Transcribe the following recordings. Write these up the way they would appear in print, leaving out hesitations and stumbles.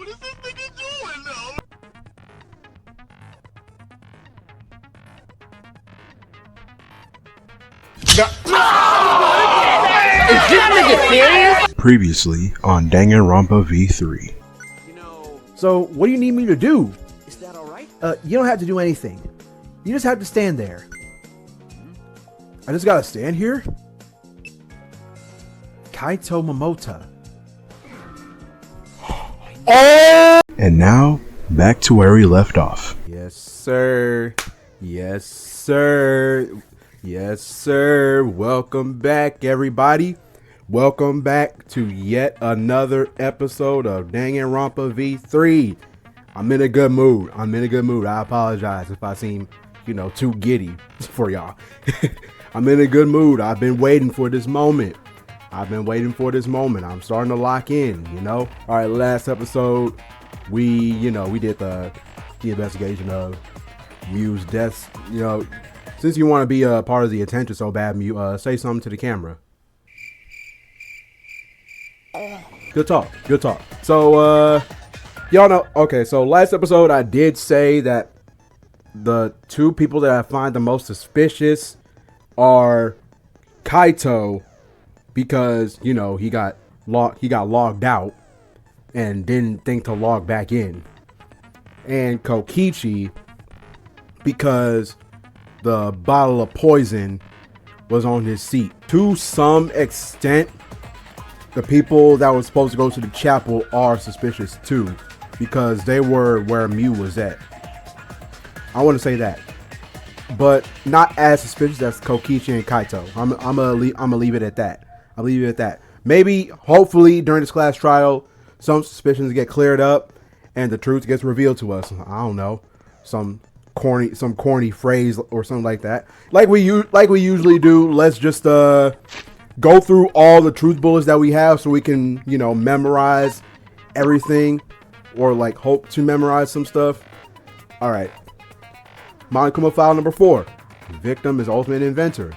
What is this nigga doing though? Is this nigga serious? Previously on Danganronpa V3. So, what do you need me to do? Is that alright? You don't have to do anything. You just have to stand there. I just gotta stand here? Kaito Momota. And now, back to where we left off. Yes, sir. Yes, sir. Yes, sir. Welcome back, everybody. Welcome back to yet another episode of Danganronpa V3. I'm in a good mood. I apologize if I seem, too giddy for y'all. I'm in a good mood. I've been waiting for this moment. I'm starting to lock in, All right, last episode, we did the investigation of Mew's deaths. Since you want to be a part of the attention so bad, Mew, say something to the camera. Good talk. So, y'all know, okay, so last episode I did say that the two people that I find the most suspicious are Kaito, because, he got logged out and didn't think to log back in. And Kokichi, because the bottle of poison was on his seat. To some extent, the people that were supposed to go to the chapel are suspicious too, because they were where Mew was at. I want to say that, but not as suspicious as Kokichi and Kaito. I'm gonna leave it at that. Maybe, hopefully, during this class trial, some suspicions get cleared up and the truth gets revealed to us. I don't know, some corny phrase or something like that. Like we usually do. Let's just go through all the truth bullets that we have so we can, memorize everything, or like hope to memorize some stuff. All right. Monokuma file number 4. The victim is ultimate inventor.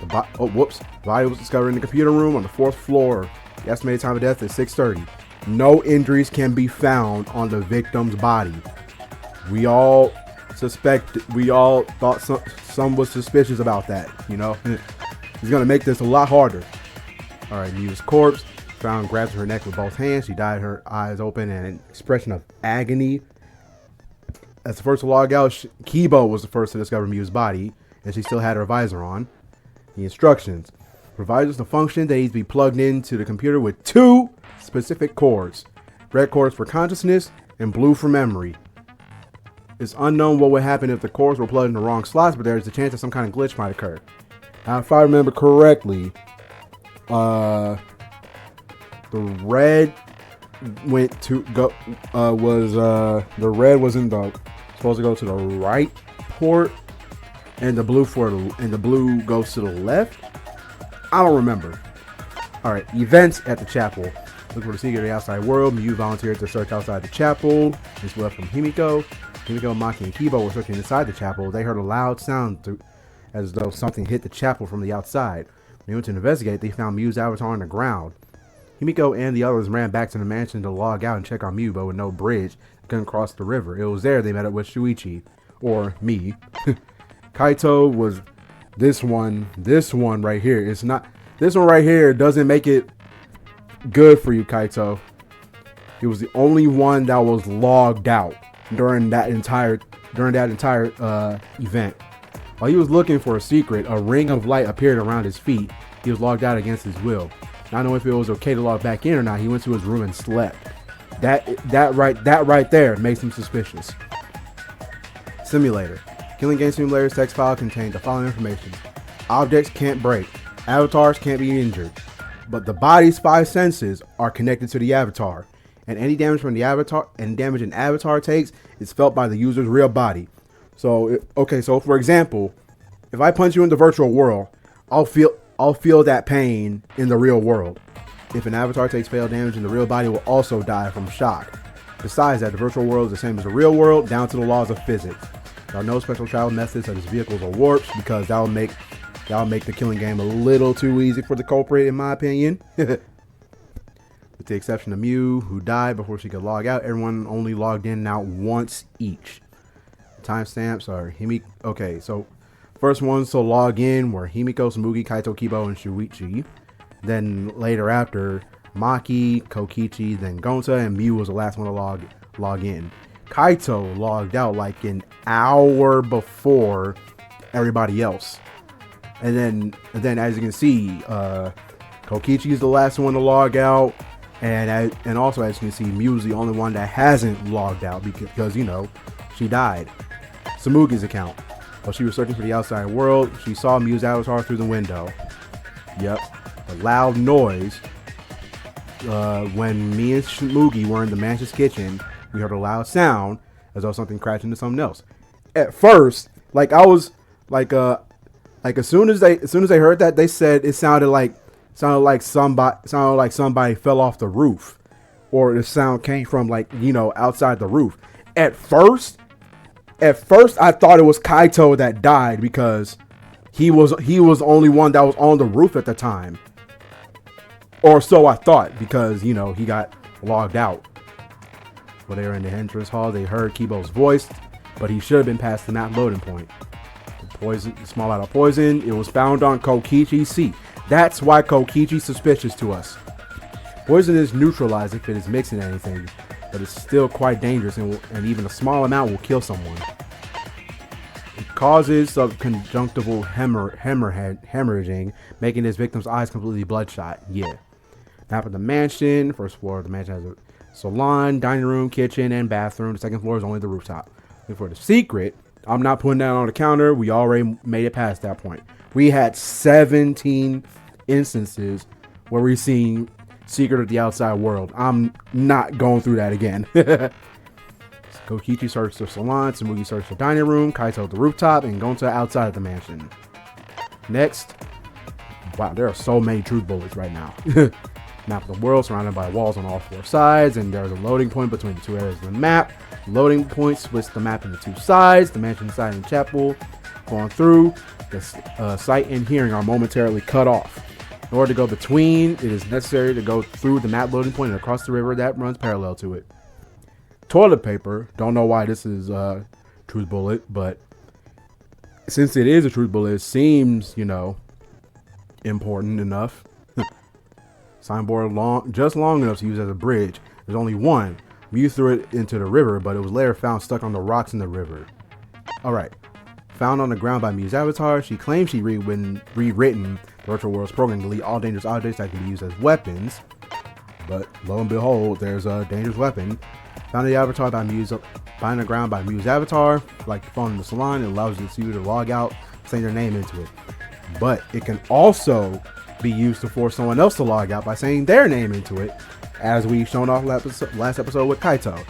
Body was discovered in the computer room on the 4th floor. The estimated time of death is 6:30. No injuries can be found on the victim's body. We all thought some was suspicious about that, It's gonna make this a lot harder. All right, Mew's corpse found grabs her neck with both hands. She died, her eyes open, and an expression of agony. As the first to log out, Kibo was the first to discover Mew's body, and she still had her visor on. The instructions: for visors to function, they need to be plugged into the computer with 2 specific cords: red cords for consciousness and blue for memory. It's unknown what would happen if the cords were plugged in the wrong slots, but there's a chance that some kind of glitch might occur. Now, if I remember correctly, the red went to go the red was supposed to go to the right port, and the blue goes to the left. I don't remember. All right, events at the chapel. Look for the secret of the outside world. Mew volunteered to search outside the chapel. This left from Himiko. Himiko, Maki, and Kibo were searching inside the chapel. They heard a loud sound as though something hit the chapel from the outside. When they went to investigate, they found Mew's avatar on the ground. Himiko and the others ran back to the mansion to log out and check on Mew, but with no bridge, they couldn't cross the river. It was there they met up with Shuichi, or me. Kaito was this one right here. It's not, this one right here doesn't make it good for you, Kaito. He was the only one that was logged out during that entire event. While he was looking for a secret, a ring of light appeared around his feet. He was logged out against his will. Not knowing if it was okay to log back in or not, he went to his room and slept. That right there makes him suspicious. Simulator. Killing Game Simulator's text file contained the following information: objects can't break, avatars can't be injured, but the body's 5 senses are connected to the avatar, and any damage from the avatar and damage an avatar takes is felt by the user's real body. So for example, if I punch you in the virtual world, I'll feel that pain in the real world. If an avatar takes fatal damage, in the real body will also die from shock. Besides that, the virtual world is the same as the real world, down to the laws of physics. There are no special travel methods such as vehicles or warps, because that'll make the killing game a little too easy for the culprit, in my opinion. The With the exception of Mew, who died before she could log out, everyone only logged in and out once each. Timestamps are Himiko. Okay, so first ones to log in were Himiko, Tsumugi, Kaito, Kibo, and Shuichi. Then later after, Maki, Kokichi, then Gonta, and Mew was the last one to log in. Kaito logged out like an hour before everybody else. And then as you can see, Kokichi is the last one to log out. And also, as you can see, Mew's the only one that hasn't logged out because you know, she died. Tsumugi's account. While she was searching for the outside world, she saw Mew's avatar through the window. Yep. A loud noise. When me and Tsumugi were in the mansion's kitchen, we heard a loud sound as though something crashed into something else. At first, like I was like as soon as they heard that, they said it sounded like somebody fell off the roof, or the sound came from, like, you know, outside the roof. At first I thought it was Kaito that died because he was the only one that was on the roof at the time, or so I thought, because you know he got logged out. While they were in the entrance hall, they heard Kibo's voice, but he should have been past the map loading point. Poison, small amount of poison. It was found on Kokichi's seat. That's why Kokichi's suspicious to us. Poison is neutralized if it is mixed in anything, but it's still quite dangerous, and even a small amount will kill someone. It causes subconjunctival hemorrhaging, making his victim's eyes completely bloodshot. Yeah. Map of the mansion. First floor of the mansion has a salon, dining room, kitchen, and bathroom. The second floor is only the rooftop. And for the secret, I'm not putting that on the counter. We already made it past that point. We had 17 instances where we've seen Secret of the Outside World. I'm not going through that again. Kokichi searched the salon, Tsumugi searched the dining room, Kaito the rooftop, and Gonta outside of the mansion. Next. Wow, there are so many truth bullets right now. Map of the world surrounded by walls on all four sides, and there's a loading point between the two areas of the map. Loading point splits the map into two sides, the mansion side and chapel. Going through, the sight and hearing are momentarily cut off. In order to go between, it is necessary to go through the map loading point and across the river that runs parallel to it. Toilet paper, don't know why this is a truth bullet, but since it is a truth bullet, it seems, you know, important enough. Signboard just long enough to use as a bridge. There's only one. Mew threw it into the river, but it was later found stuck on the rocks in the river. Alright. Found on the ground by Mew's avatar, she claims she rewritten the virtual world's program to delete all dangerous objects that can be used as weapons. But lo and behold, there's a dangerous weapon. Found the avatar by Mew's, on the ground by Mew's avatar, like the phone in the salon. It allows you to log out, saying their name into it. But it can also be used to force someone else to log out by saying their name into it, as we shown off last episode with Kaito.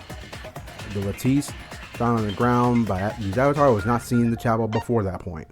The Lattice found on the ground by Mew's avatar was not seen in the chapel before that point.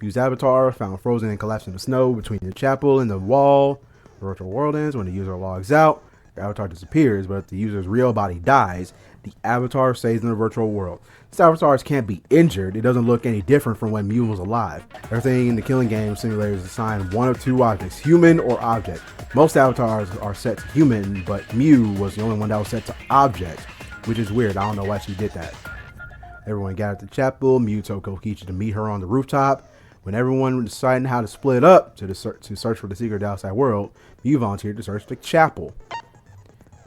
Mew's avatar found frozen and collapsed in the snow between the chapel and the wall. The virtual world ends when the user logs out. The avatar disappears, but if the user's real body dies, the avatar stays in the virtual world. This avatars can't be injured. It doesn't look any different from when Mew was alive. Everything in the killing game simulators is assigned one of two objects, human or object. Most avatars are set to human, but Mew was the only one that was set to object, which is weird. I don't know why she did that. Everyone gathered at the chapel. Mew told Kokichi to meet her on the rooftop. When everyone was deciding how to split up to search for the secret of the outside world, Mew volunteered to search the chapel.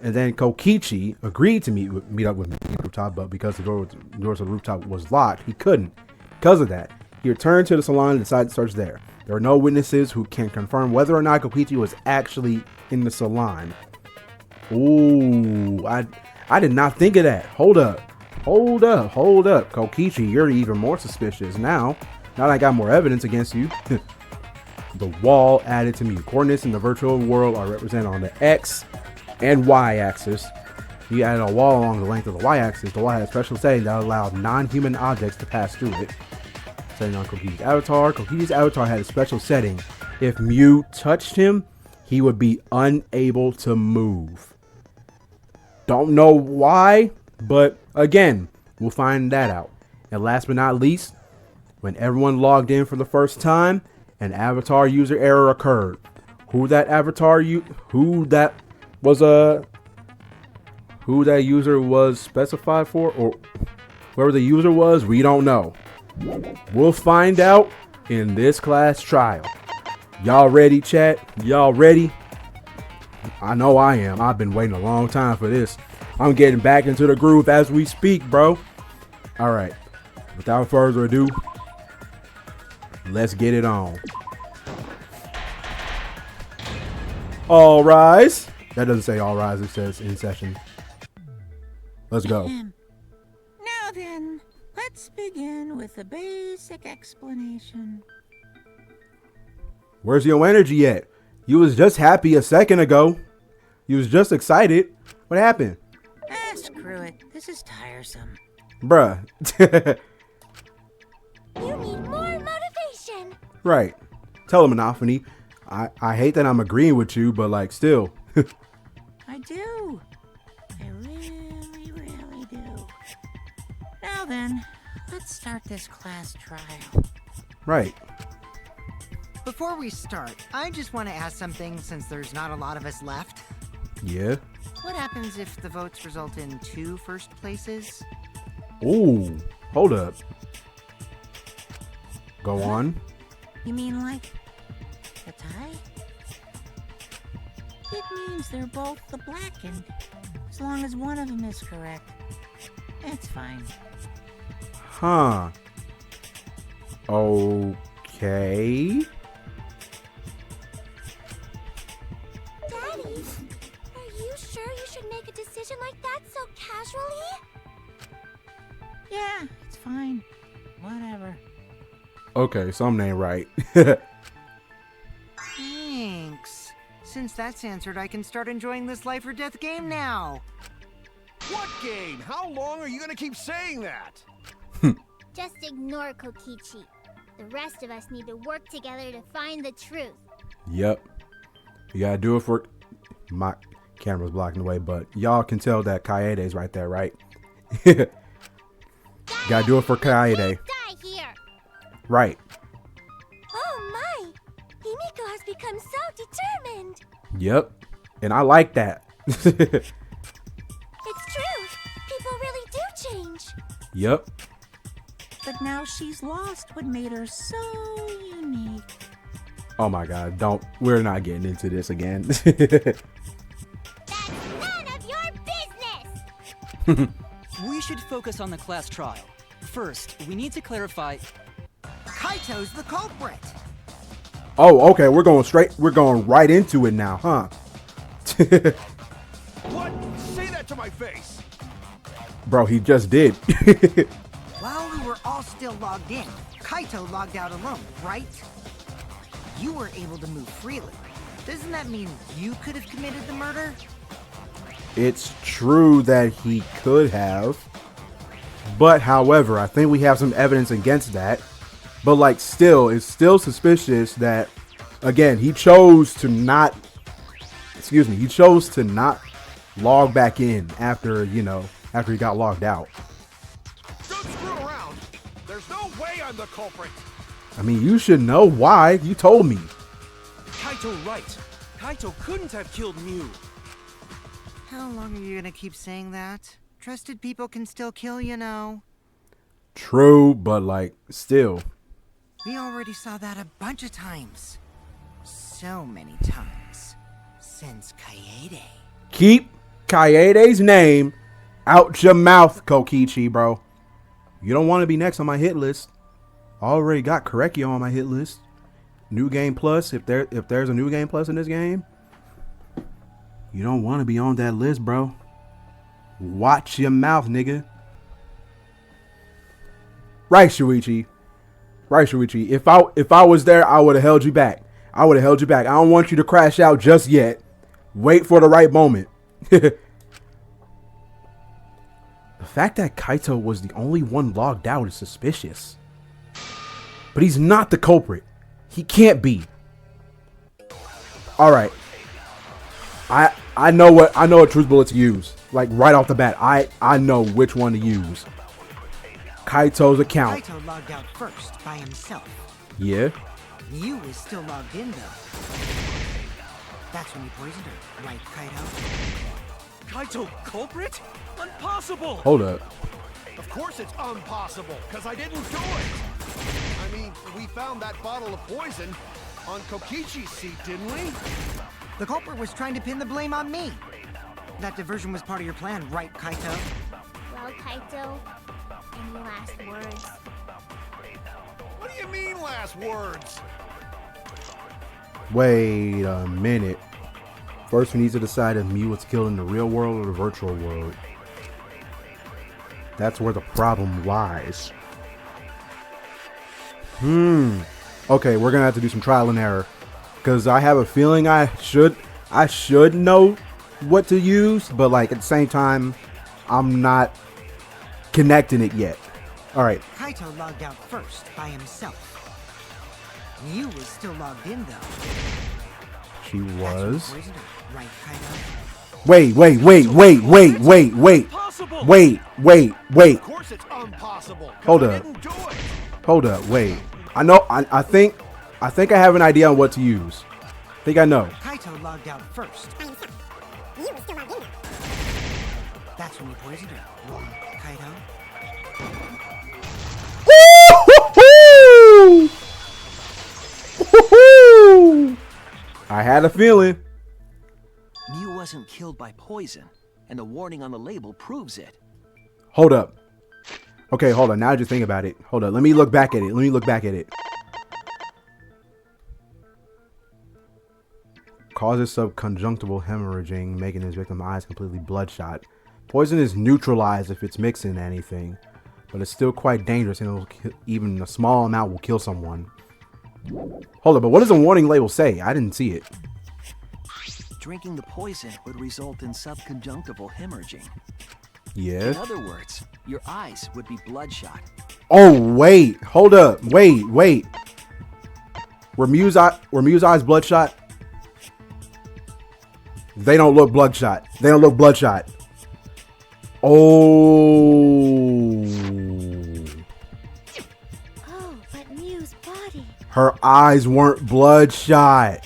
And then Kokichi agreed to meet up with me on the rooftop, but because the doors of the rooftop was locked, he couldn't. Because of that, he returned to the salon and decided to search there. There are no witnesses who can confirm whether or not Kokichi was actually in the salon. Ooh, I did not think of that. Hold up. Kokichi, you're even more suspicious now. Now that I got more evidence against you. The wall added to Mew. Coordinates in the virtual world are represented on the X and Y-axis. You added a wall along the length of the Y-axis. The wall had a special setting that allowed non-human objects to pass through it. Setting on Kokichi's avatar. Kokichi's avatar had a special setting. If Mew touched him, he would be unable to move. Don't know why, but again, we'll find that out. And last but not least, when everyone logged in for the first time, an avatar user error occurred. Who that Was who that user was specified for, or whoever the user was, we don't know. We'll find out in this class trial. Y'all ready, chat? Y'all ready? I know I am. I've been waiting a long time for this. I'm getting back into the groove as we speak, bro. All right. Without further ado, let's get it on. All rise. That doesn't say all rise. It says in session. Let's go. Now then, let's begin with a basic explanation. Where's your energy at? You was just happy a second ago. You was just excited. What happened? Screw it. This is tiresome. Bruh. You need more motivation. Right. Tell him, Monophony. I hate that I'm agreeing with you, but like still. I do. I really, really do. Now then, let's start this class trial. Right. Before we start, I just want to ask something since there's not a lot of us left. Yeah. What happens if the votes result in 2 first places? Ooh. Hold up. Go on. You mean like a tie? It means they're both the blackened. As long as one of them is correct. It's fine. Huh. Okay. Daddy, are you sure you should make a decision like that so casually? Yeah, it's fine. Whatever. Okay, something ain't right. Thanks. Since that's answered, I can start enjoying this life or death game now. What game? How long are you gonna keep saying that? Just ignore Kokichi. The rest of us need to work together to find the truth. Yep. You gotta do it for... My camera's blocking the way, but y'all can tell that Kaede's right there, right? Gotta do it for Kaede. Die here. Right. Oh my! Himiko has become so determined. Yep. And I like that. It's true. People really do change. Yep. But now she's lost what made her so unique. Oh my god, don't. We're not getting into this again. That's none of your business. We should focus on the class trial. First, we need to clarify... Kaito's the culprit. Oh, okay, we're going right into it now, huh? What? Say that to my face. Bro, he just did. While we were all still logged in, Kaito logged out alone, right? You were able to move freely. Doesn't that mean you could have committed the murder? It's true that he could have. But, however, I think we have some evidence against that. But, like, still, it's still suspicious that, again, he chose to not log back in after, after he got logged out. Don't screw around. There's no way I'm the culprit. I mean, you should know why. You told me. Kaito right. Kaito couldn't have killed Mew. How long are you gonna keep saying that? Trusted people can still kill, you know. True, but, like, still. We already saw that a bunch of times. So many times. Since Kaede. Keep Kaede's name out your mouth, Kokichi, bro. You don't want to be next on my hit list. I already got Korekio on my hit list. New Game Plus, if there's a New Game Plus in this game, you don't want to be on that list, bro. Watch your mouth, nigga. Right, Shuichi. Right, Shuichi. If I was there, I would have held you back. I don't want you to crash out just yet. Wait for the right moment. The fact that Kaito was the only one logged out is suspicious. But he's not the culprit. He can't be. All right. I know what truth bullet to use. Like right off the bat, I know which one to use. Kaito's account. Kaito logged out first by himself. Yeah. Mew is still logged in though. That's when you poisoned her, right, Kaito? Kaito culprit? Impossible! Hold up. Of course it's impossible, because I didn't do it! I mean, we found that bottle of poison on Kokichi's seat, didn't we? The culprit was trying to pin the blame on me. That diversion was part of your plan, right, Kaito? Well, Kaito, any last words? What do you mean, last words? Wait a minute. First, we need to decide if Mew was killed in the real world or the virtual world. That's where the problem lies. Okay, we're gonna have to do some trial and error, because I have a feeling I should know what to use, but like at the same time, I'm not connecting it yet. All right. Kaito logged out first by himself. Mew was still logged in though. She That's when you was. poisoned her, right, Kaito? Wait. Of course it's impossible, 'cause Hold I up. didn't do it! Hold up. Wait. I know. I think I have an idea on what to use. I think I know. Kaito logged out first. That's when you poisoned her, right, Kaito? I had a feeling. Mew wasn't killed by poison, and the warning on the label proves it. Hold up. Okay, hold on. Now I just think about it. Hold up. Let me look back at it. Causes subconjunctival hemorrhaging, making his victim's eyes completely bloodshot. Poison is neutralized if it's mixed in anything, but it's still quite dangerous, and even a small amount will kill someone. Hold up, but what does the warning label say? I didn't see it. Drinking the poison would result in subconjunctival hemorrhaging. Yeah. In other words, your eyes would be bloodshot. Oh, wait. Hold up. Wait. Were Mew's eyes bloodshot? They don't look bloodshot. Oh. Oh, but Mew's body. Her eyes weren't bloodshot.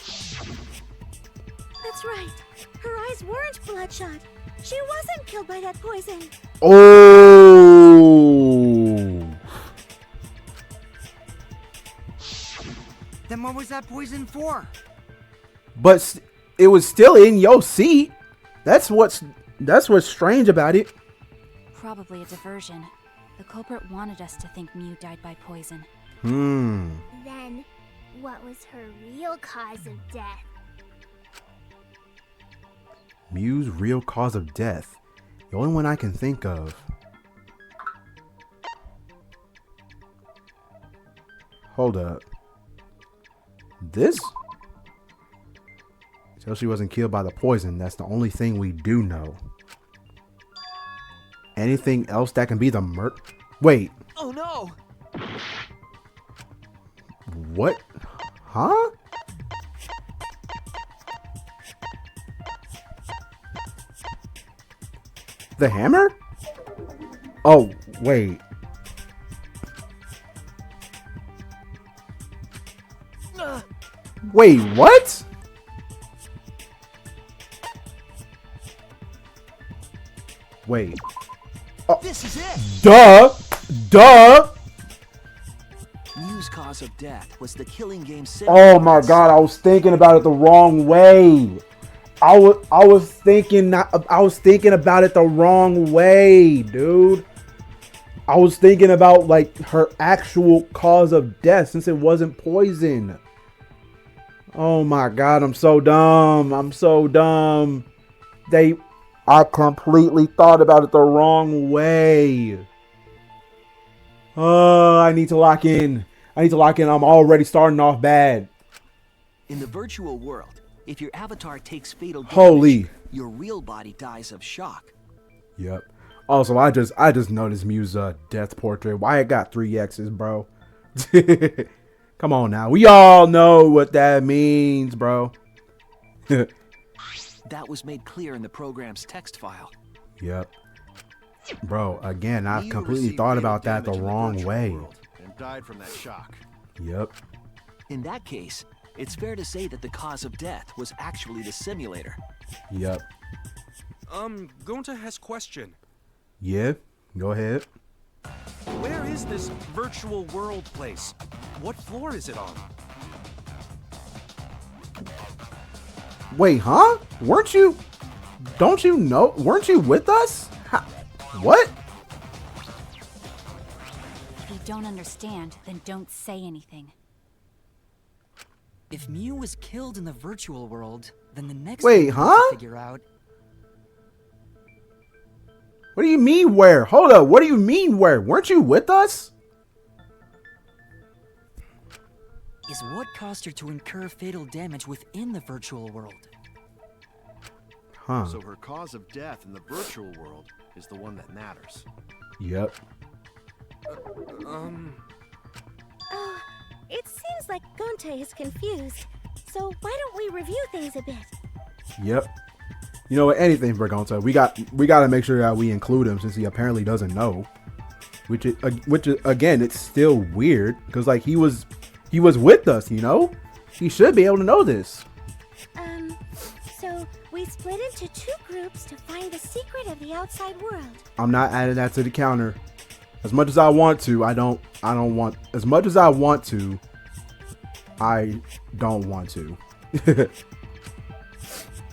That's right. Her eyes weren't bloodshot. She wasn't killed by that poison. Oh. Then what was that poison for? But it was still in your seat. That's what's strange about it. Probably a diversion. The culprit wanted us to think Mew died by poison. Then, what was her real cause of death? Mew's real cause of death. The only one I can think of. Hold up. This? So she wasn't killed by the poison. That's the only thing we do know. Anything else that can be the murder? Wait. Oh no! What? Huh? The hammer? Oh, wait. Wait, what? Wait. Oh, This is it! duh! Mew's cause of death was the killing game. Oh my god, I was thinking about it the wrong way. I was thinking about it the wrong way, dude. I was thinking about like her actual cause of death since it wasn't poison. Oh my god, I'm so dumb. I completely thought about it the wrong way. I need to lock in. I'm already starting off bad. In the virtual world, if your avatar takes fatal damage, Holy. your real body dies of shock. Yep. Also, I just noticed Mew's death portrait. Why it got 3 X's, bro? Come on now. We all know what that means, bro. That was made clear in the program's text file. Yep. Bro, again, I've Mew completely received thought fatal about that the damage in wrong virtual way. world and died from that shock. Yep. In that case, it's fair to say that the cause of death was actually the simulator. Yep. Gonta has question. Yeah, go ahead. Where is this virtual world place? What floor is it on? Wait, huh? Weren't you with us? What? If you don't understand, then don't say anything. If Mew was killed in the virtual world, then the next Wait, thing we need huh? to figure out What do you mean where? Hold up, what do you mean where? Weren't you with us? is what caused her to incur fatal damage within the virtual world. Huh. So her cause of death in the virtual world is the one that matters. Yep. Oh, it seems like Gonta is confused. So why don't we review things a bit? Yep. You know what? Anything for Gonta. We got to make sure that we include him since he apparently doesn't know. Which is again, it's still weird because like he was with us, you know. He should be able to know this. So we split into two groups to find the secret of the outside world. I'm not adding that to the counter. As much as I want to, I don't want. As much as I want to, I don't want to.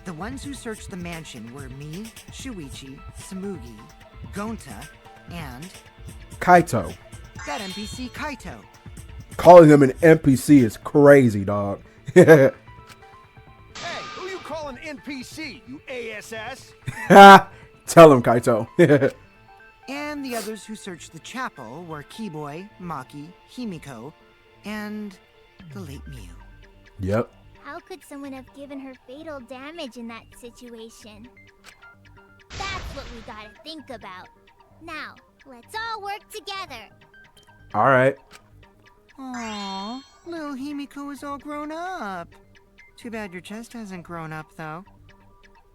The ones who searched the mansion were me, Shuichi, Samugi, Gonta, and Kaito. that NPC Kaito. Calling him an NPC is crazy, dog. Hey, who you calling NPC, you ASS? Tell him, Kaito. And the others who searched the chapel were Keyboy, Maki, Himiko, and the late Mew. Yep. How could someone have given her fatal damage in that situation? That's what we gotta think about. Now, let's all work together. All right. Aww, little Himiko is all grown up. Too bad your chest hasn't grown up, though.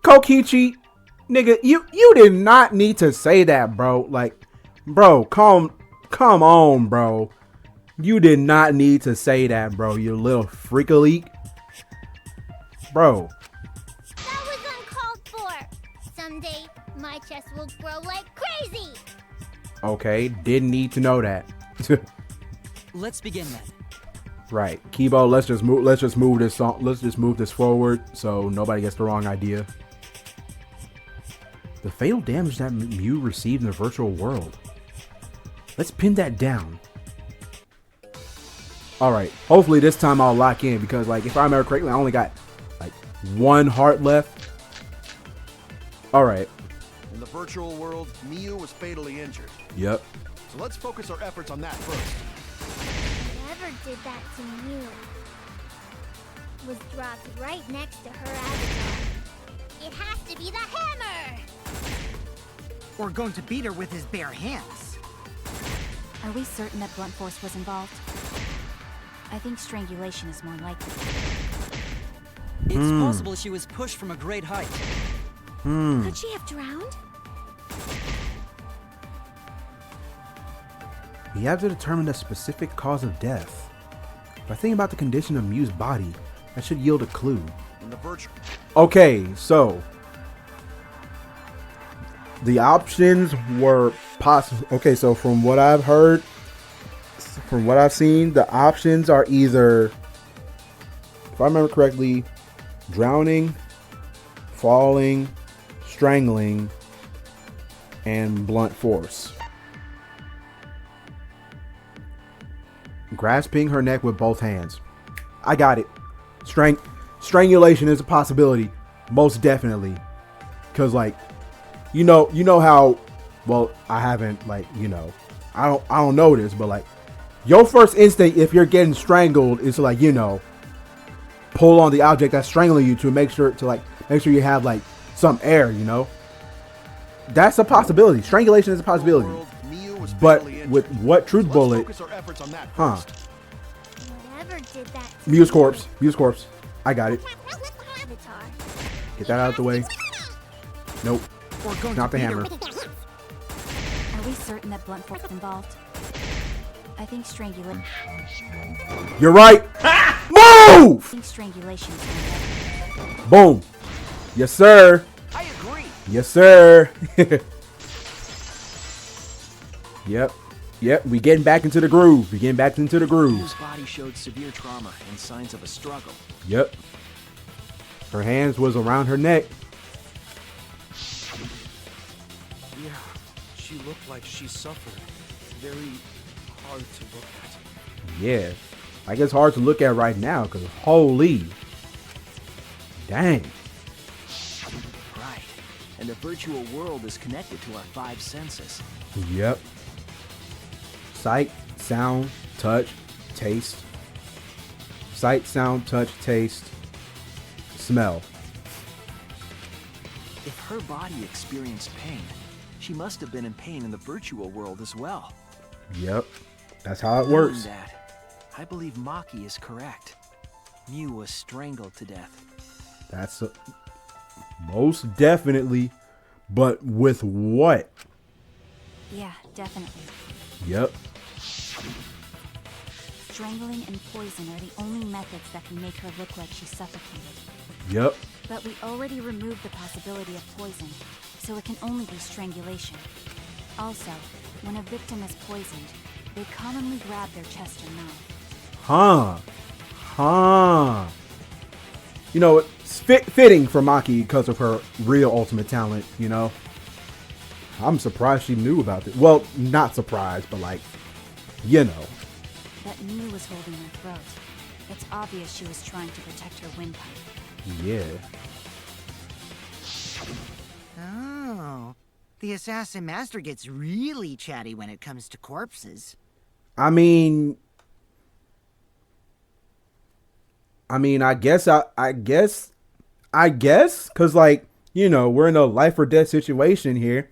Kokichi, nigga, you did not need to say that, bro. Like, bro, come on, bro. You did not need to say that, bro. You little freak-a-leak. Bro. That was uncalled for. Someday, my chest will grow like crazy. Okay, didn't need to know that. Let's begin then. Right, Kibo, let's just move this song. Let's just move this forward so nobody gets the wrong idea. The fatal damage that Mew received in the virtual world. Let's pin that down. All right, hopefully this time I'll lock in because, like, if I remember correctly, I only got like one heart left. All right. In the virtual world, Mew was fatally injured. Yep. So let's focus our efforts on that first. Whoever did that to Mew was dropped right next to her avatar. It has to be the hammer! Or going to beat her with his bare hands. Are we certain that blunt force was involved? I think strangulation is more likely. It's possible she was pushed from a great height. Could she have drowned? We have to determine the specific cause of death. By thinking about the condition of Mew's body, that should yield a clue. In the virtual. Okay, so the options were possible. Okay, so from what I've heard, from what I've seen, the options are either, if I remember correctly, drowning, falling, strangling, and blunt force. Grasping her neck with both hands. I got it. Strangulation is a possibility, most definitely. Cause like, you know how, well, I haven't, like, you know, I don't know this, but like, your first instinct if you're getting strangled is to, like, you know, pull on the object that's strangling you to make sure you have like some air, you know. That's a possibility. Strangulation is a possibility. But with what truth bullet? Huh? Whatever did that to Mew's corpse. Mew's corpse. I got it. avatar. Get that out of the way. Nope. Or going Not to the beat her hammer. with Are we certain that blunt force is involved? I think strangulation. You're right. Move! I think strangulation is more likely. Boom. Yes, sir. I agree. Yes, sir. Yep. Yep. We getting back into the groove. We getting back into the groove. His body showed severe trauma and signs of a struggle. Yep. Her hands was around her neck. Yeah, she looked like she suffered. Very hard to look at. Yeah. I guess hard to look at right now because holy. Dang. Right. And the virtual world is connected to our 5 senses. Yep. Sight, sound, touch, taste. Sight, sound, touch, taste, smell. If her body experienced pain, she must have been in pain in the virtual world as well. Yep. That's how it Knowing works. that, I believe Maki is correct. Mew was strangled to death. That's most definitely. But with what? Yeah, definitely. Yep. Strangling and poison are the only methods that can make her look like she suffocated. Yep. But we already removed the possibility of poison, so it can only be strangulation. Also, when a victim is poisoned, they commonly grab their chest or mouth. Huh. You know, it's fitting for Maki because of her real ultimate talent, you know? I'm surprised she knew about it. Well, not surprised, but like, you know. But Mew was holding her throat. It's obvious she was trying to protect her windpipe. Yeah. Oh. The assassin master gets really chatty when it comes to corpses. I mean, I guess, because, like, you know, we're in a life or death situation here,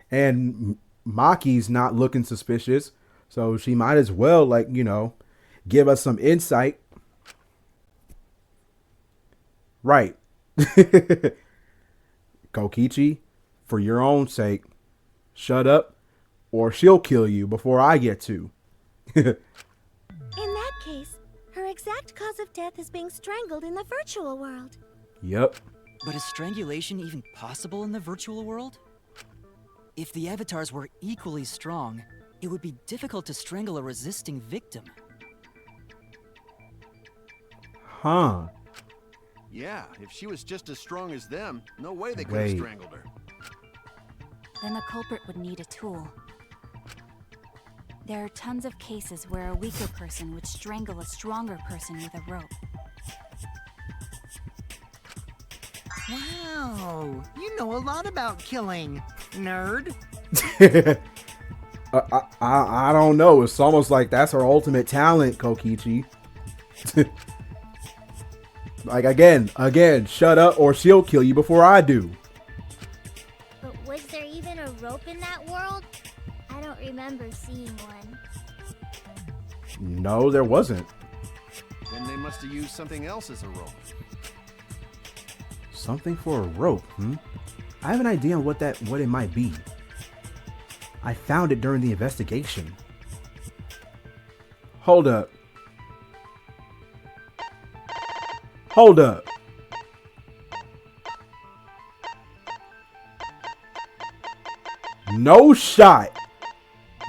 and Maki's not looking suspicious, so she might as well, like, you know, give us some insight. Right. Kokichi, for your own sake, shut up, or she'll kill you before I get to. In that case, her exact cause of death is being strangled in the virtual world. Yep. But is strangulation even possible in the virtual world? If the avatars were equally strong, it would be difficult to strangle a resisting victim. Huh. Yeah, if she was just as strong as them, no way they could Wait. have strangled her. Then the culprit would need a tool. There are tons of cases where a weaker person would strangle a stronger person with a rope. Wow, you know a lot about killing, nerd. I don't know. It's almost like that's her ultimate talent, Kokichi. Like, again, shut up or she'll kill you before I do. But was there even a rope in that world? I don't remember seeing one. No, there wasn't. Then they must have used something else as a rope. Something for a rope, I have an idea on what it might be. I found it during the investigation. Hold up. No shot.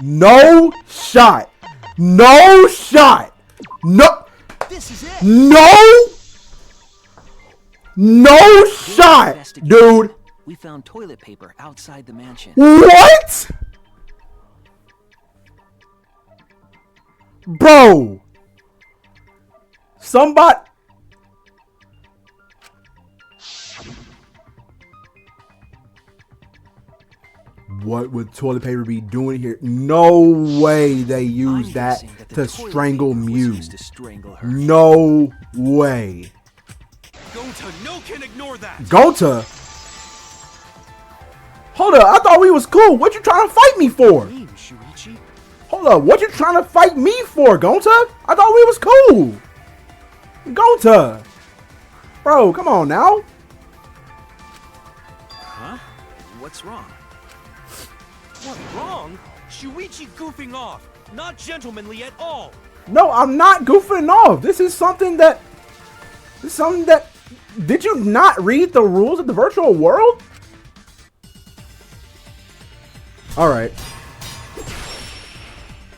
No. This is it. No shot, dude. We found toilet paper outside the mansion. What? Bro. Somebody. What would toilet paper be doing here? No way they used that to strangle Mew. No way. Gonta, no can ignore that. Gonta? Hold up, I thought we was cool. What you trying to fight me for? Hold up, what you trying to fight me for, Gonta? I thought we was cool. Gonta. Bro, come on now. Huh? What's wrong? What's wrong? Shuichi goofing off. Not gentlemanly at all. No, I'm not goofing off. This is something that... Did you not read the rules of the virtual world? Alright.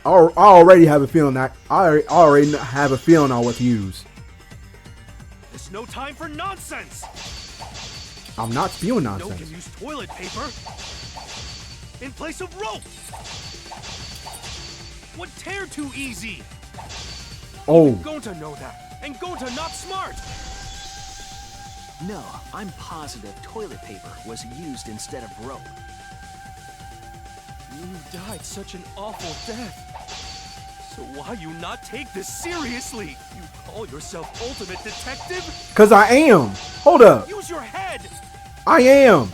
I already have a feeling that... I already have a feeling on what to use. There's no time for nonsense. I'm not spewing No nonsense. can use toilet paper in place of rope. What tear too easy? Oh. Gonta know that, and Gonta not smart. No, I'm positive toilet paper was used instead of rope. You died such an awful death. So why you not take this seriously? You call yourself ultimate detective? Cause I am. Hold up. Use your head. I am.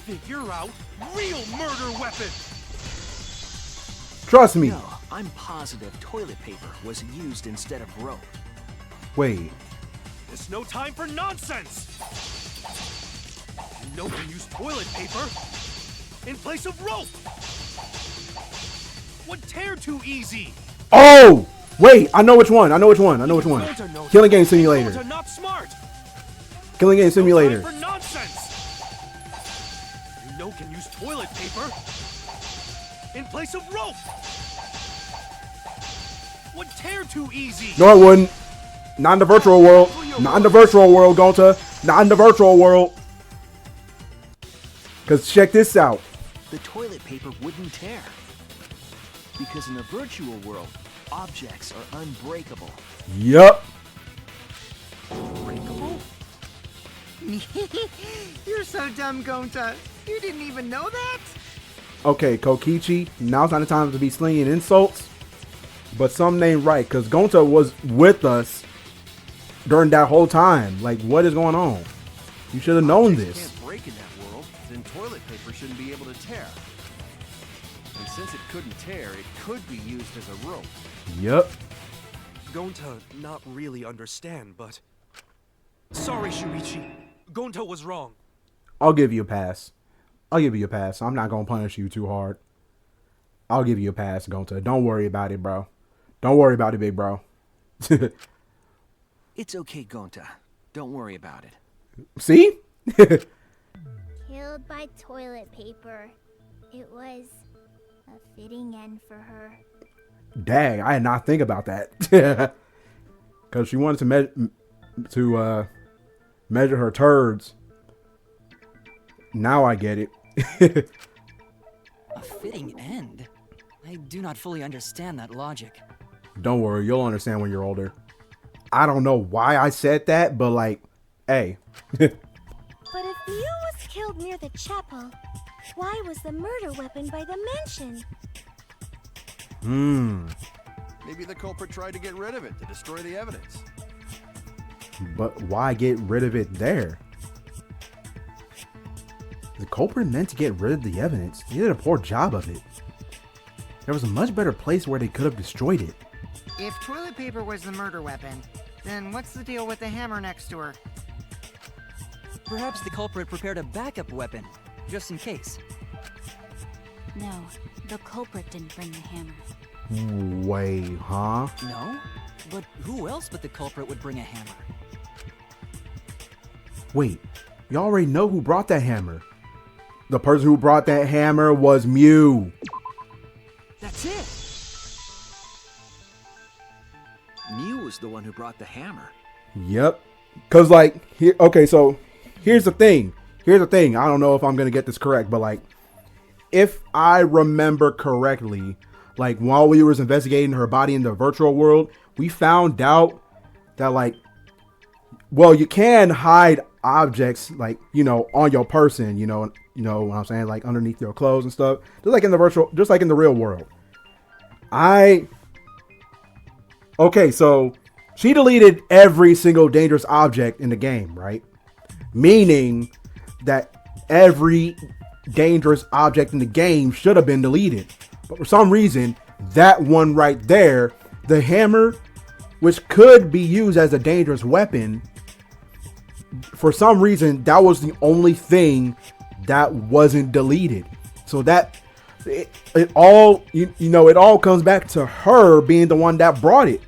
Figure out real murder weapon. Trust me. No, I'm positive toilet paper was used instead of rope. Wait. There's no time for nonsense. No one use toilet paper in place of rope. What tear too easy? Oh! Wait, I know which one. Killing Game Simulator. Gonta not smart. Killing Game Simulator. No time for nonsense. You know can use toilet paper in place of rope. What tear too easy? No, I wouldn't. Not in the virtual world. Not in the virtual world, Gonta. Not in the virtual world. Cause check this out. The toilet paper wouldn't tear. Because in the virtual world, objects are unbreakable. Yup. Unbreakable? You're so dumb, Gonta. You didn't even know that? Okay, Kokichi, now's not the time to be slinging insults. But something ain't right, because Gonta was with us during that whole time. Like, what is going on? You should have known this. Can't break in that world, then toilet paper shouldn't be able to tear. And since it couldn't tear, it could be used as a rope. Yup. Gonta not really understand, but... Sorry, Shuichi. Gonta was wrong. I'll give you a pass. I'm not going to punish you too hard. I'll give you a pass, Gonta. Don't worry about it, bro. Don't worry about it, big bro. It's okay, Gonta. Don't worry about it. See? Killed by toilet paper. It was a fitting end for her. Dang, I did not think about that. Because she wanted to measure her turds. Now I get it. A fitting end? I do not fully understand that logic. Don't worry, you'll understand when you're older. I don't know why I said that, but like, hey. But if Mew was killed near the chapel, why was the murder weapon by the mansion? Maybe the culprit tried to get rid of it to destroy the evidence. But why get rid of it there? The culprit meant to get rid of the evidence. He did a poor job of it. There was a much better place where they could have destroyed it. If toilet paper was the murder weapon, then what's the deal with the hammer next to her? Perhaps the culprit prepared a backup weapon, just in case. No, the culprit didn't bring the hammer. Wait, huh? No? But who else but the culprit would bring a hammer? Wait, you already know who brought that hammer. The person who brought that hammer was Mew. That's it! Mew was the one who brought the hammer. Yep. Cause like, okay, so here's the thing. I don't know if I'm gonna get this correct, but like, if I remember correctly, like while we was investigating her body in the virtual world, we found out that like, well, you can hide objects like, you know, on your person, you know what I'm saying, like underneath your clothes and stuff, just like in the real world. Okay, so she deleted every single dangerous object in the game, right? Meaning that every dangerous object in the game should have been deleted. But for some reason, that one right there, the hammer, which could be used as a dangerous weapon, for some reason, that was the only thing that wasn't deleted. So that It all it all comes back to her being the one that brought it.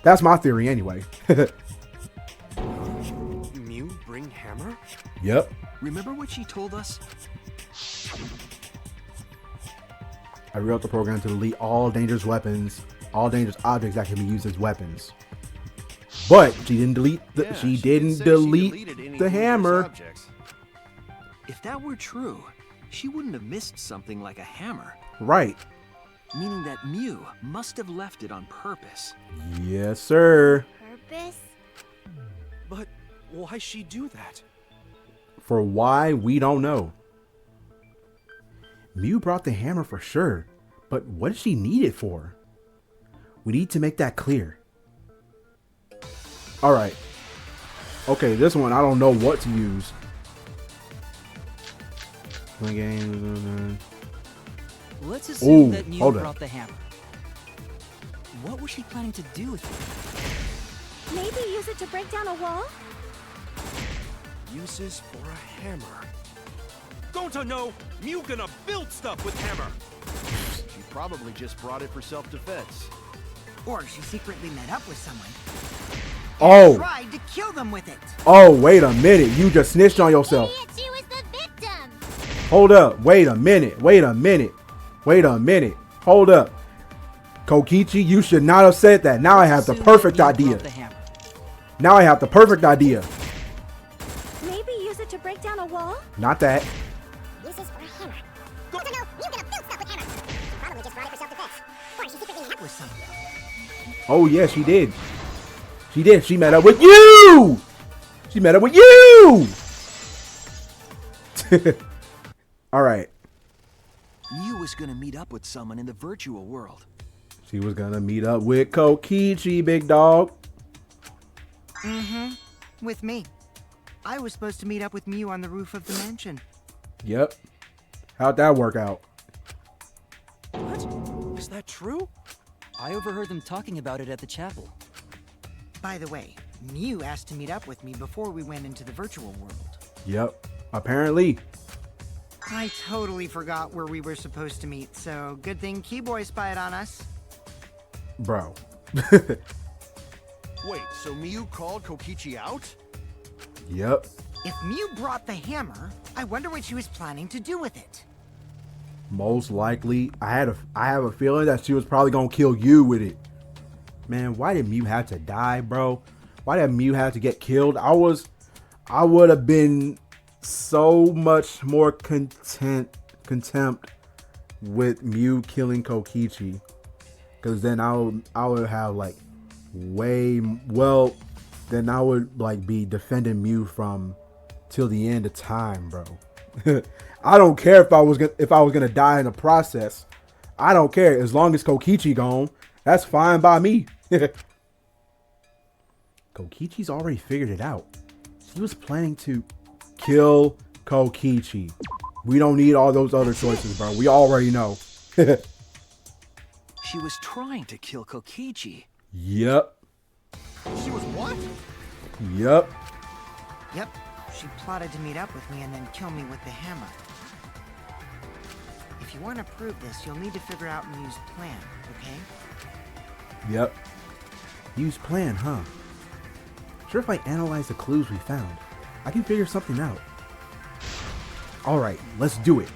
That's my theory anyway. Mew bring hammer? Yep. Remember what she told us? I rewrote the program to delete all dangerous weapons, all dangerous objects that can be used as weapons. But she didn't delete the she didn't delete the hammer. If that were true, she wouldn't have missed something like a hammer. Right. Meaning that Mew must have left it on purpose. Yes, sir. Purpose? But why she do that? For why, we don't know. Mew brought the hammer for sure, but what did she need it for? We need to make that clear. Alright. Okay, this one I don't know what to use. Let's assume Ooh, that Mew hold up. brought the hammer. What was she planning to do with it? Maybe use it to break down a wall? Uses for a hammer. Don't I know? Mew gonna build stuff with hammer. She probably just brought it for self-defense. Or she secretly met up with someone. Oh. Tried to kill them with it. Oh, wait a minute. You just snitched on yourself. Idiot, she was the victim. Hold up. Wait a minute. Wait a minute. Wait a minute. Hold up. Kokichi, you should not have said that. Now I have the perfect idea. Now I have the perfect idea. Maybe use it to break down a wall? Not that. Uses for a hammer. Don't I know? Mew gonna build stuff with hammer. She probably just brought it for self-defense. Or she secretly met up with someone. Oh, yeah, she did. She did. She met up with you. She met up with you. All right. Mew was gonna meet up with someone in the virtual world. She was gonna meet up with Kokichi, big dog. Mm-hmm. With me. I was supposed to meet up with Mew on the roof of the mansion. Yep. How'd that work out? What? Is that true? I overheard them talking about it at the chapel. By the way, Mew asked to meet up with me before we went into the virtual world. Yep. Apparently. I totally forgot where we were supposed to meet, so good thing Keyboy spied on us. Bro. Wait, so Mew called Kokichi out? Yep. If Mew brought the hammer, I wonder what she was planning to do with it. Most likely, I have a feeling that she was probably gonna kill you with it. Man, why did Mew have to die, bro? Why did Mew have to get killed? I would have been so much more contempt with Mew killing Kokichi, because then I would have like then I would like be defending Mew from till the end of time, bro. I don't care if I was gonna die in the process. I don't care as long as Kokichi gone. That's fine by me. Kokichi's already figured it out. She was planning to kill Kokichi. We don't need all those other choices, bro. We already know. She was trying to kill Kokichi. Yep. She was what? Yep. Yep. She plotted to meet up with me and then kill me with the hammer. If you want to prove this, you'll need to figure out Mew's plan, okay? Yep. Mew's plan, huh? Sure, if I analyze the clues we found, I can figure something out. Alright, let's do it.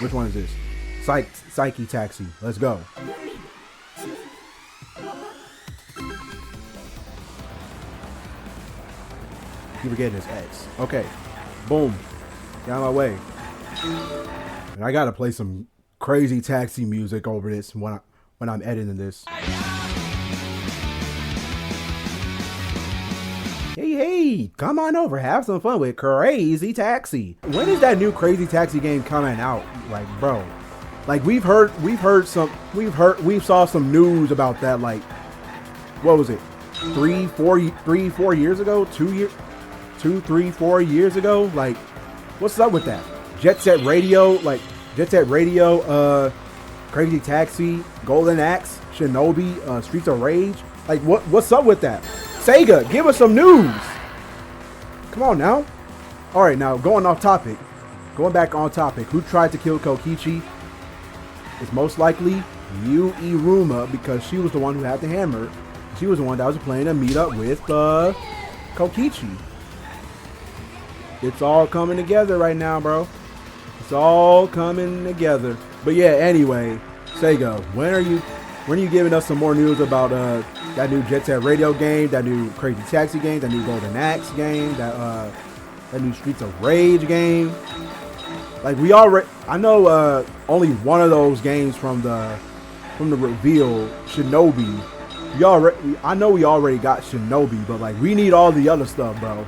Which one is this? Psyche Taxi. Let's go. Keep forgetting his X. Okay. Boom. Get out of my way. And I gotta play some crazy taxi music over this when I'm editing this. Hey, come on over, have some fun with Crazy Taxi. When is that new Crazy Taxi game coming out? Like, bro, like we saw some news about that. Like, what was it? 4 years ago? 3, 4 years ago? Like, what's up with that? Jet Set Radio, Crazy Taxi, Golden Axe, Shinobi, Streets of Rage. Like, what's up with that? Sega, give us some news. Come on now. All right, now going off topic. going back on topic, who tried to kill Kokichi? It's most likely Yu Iruma, because she was the one who had the hammer. She was the one that was planning to meet up with Kokichi. It's all coming together right now, bro. It's all coming together. But yeah, anyway, Sega, when are you giving us some more news about that new Jet Set Radio game, that new Crazy Taxi game, that new Golden Axe game, that new Streets of Rage game? Like, we already, I know only one of those games from the reveal, Shinobi. I know we already got Shinobi, but like, we need all the other stuff, bro.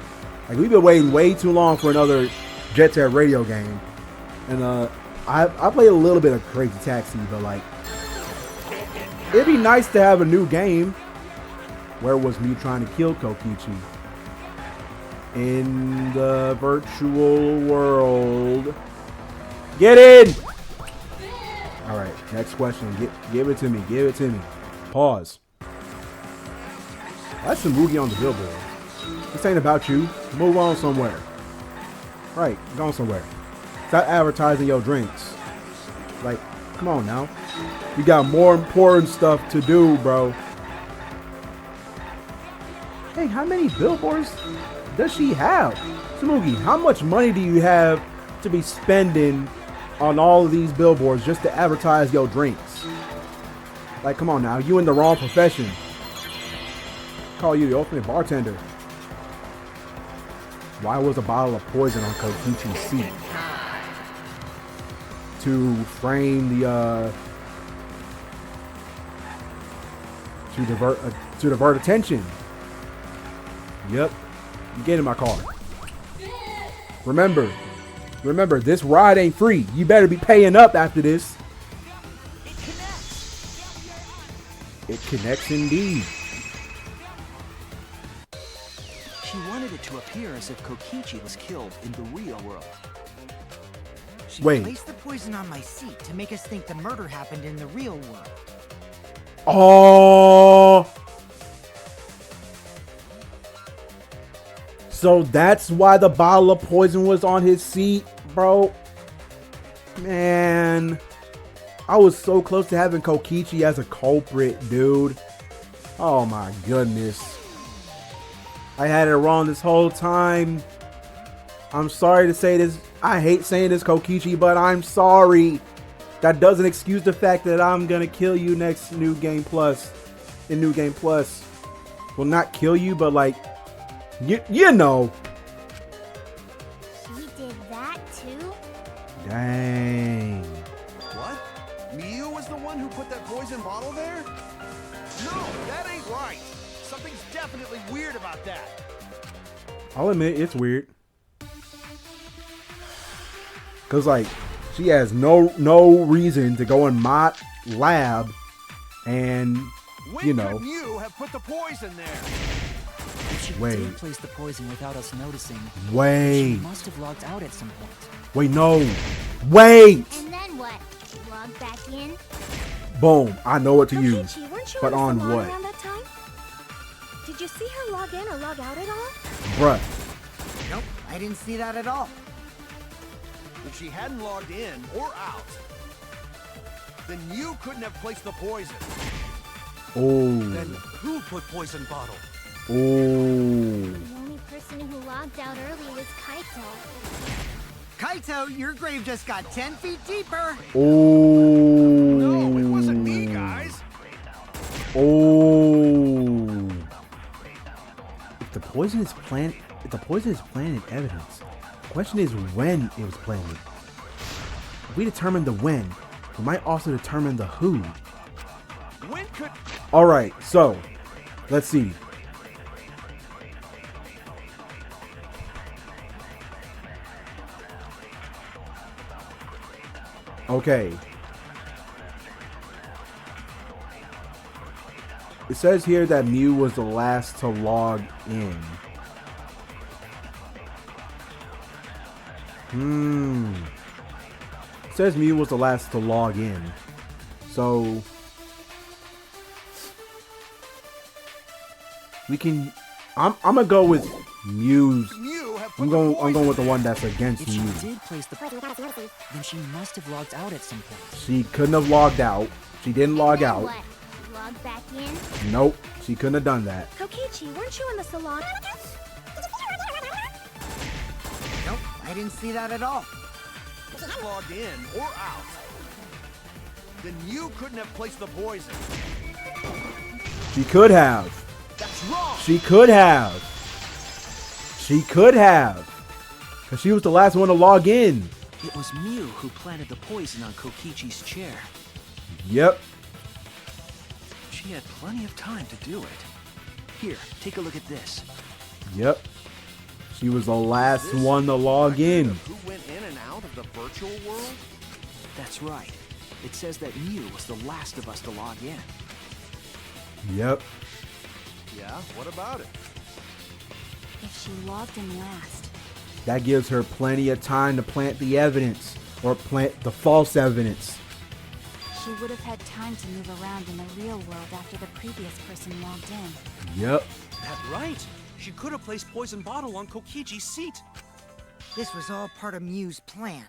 Like, we've been waiting way too long for another Jet Set Radio game. And I played a little bit of Crazy Taxi, but like, it'd be nice to have a new game. Where was me trying to kill Kokichi? In the virtual world. Get in! Alright, next question. Give it to me. Give it to me. Pause. That's the movie on the billboard. This ain't about you. Move on somewhere. Right, go somewhere. Stop advertising your drinks. Like, come on now. You got more important stuff to do, bro. Hey, how many billboards does she have? Smoogie, how much money do you have to be spending on all of these billboards just to advertise your drinks? Like, come on now. You in the wrong profession. Call you the ultimate bartender. Why was a bottle of poison on Kokichi's seat? To frame the to divert attention. Yep. Get in my car. Remember, this ride ain't free. You better be paying up after this. It connects indeed. She wanted it to appear as if Kokichi was killed in the real world. She Wait. placed the poison on my seat to make us think the murder happened in the real world. Oh. So that's why the bottle of poison was on his seat, bro. Man. I was so close to having Kokichi as a culprit, dude. Oh my goodness. I had it wrong this whole time. I'm sorry to say this. I hate saying this, Kokichi, but I'm sorry. That doesn't excuse the fact that I'm gonna kill you next New Game Plus. In New Game Plus. Well, not kill you, but like, you know. She did that too? Dang. What? Miu was the one who put that poison bottle there? No, that ain't right. Something's definitely weird about that. I'll admit it's weird. Cause like, she has no reason to go in my lab and, you know. When could you have put the poison there? If she Wait. did place the poison without us noticing, Wait. she must have logged out at some point. Wait, no. Wait. And then what? Log back in? Boom. I know what to use. Kokichi, weren't you But in a on salon what? around that time? Did you see her log in or log out at all? Bruh. Nope, I didn't see that at all. If she hadn't logged in or out, then you couldn't have placed the poison. Oh. Then who put poison bottle? Oh. The only person who logged out early was Kaito. Kaito, your grave just got 10 feet deeper. Oh. No, it wasn't me, guys. Oh. If the poison is planted in evidence, the question is when it was planted. If we determine the when, we might also determine the who. When could... Alright, so let's see. Okay. It says here that Miu was the last to log in. It says Miu was the last to log in. So we can I'm gonna go with Miu's. You have with I'm the going poison. with the one that's against If she Mew. did place the then she must have logged out at some point. She couldn't have logged out. She didn't log Then out. what? Log back in? Nope, she couldn't have done that. Kokichi, weren't you in the salon? Nope, I didn't see that at all. Logged in or out. Then you couldn't have placed the poison. She could have. That's wrong. She could have. She could have. Because she was the last one to log in. It was Mew who planted the poison on Kokichi's chair. Yep. She had plenty of time to do it. Here, take a look at this. Yep. She was the last one to log in. Who went in and out of the virtual world? That's right. It says that Mew was the last of us to log in. Yep. Yeah, what about it? If she logged in last, That gives her plenty of time to plant the evidence. Or plant the false evidence. she would have had time to move around in the real world after the previous person logged in. Yep. That's right. She could have placed poison bottle on Kokichi's seat. This was all part of Mew's plan.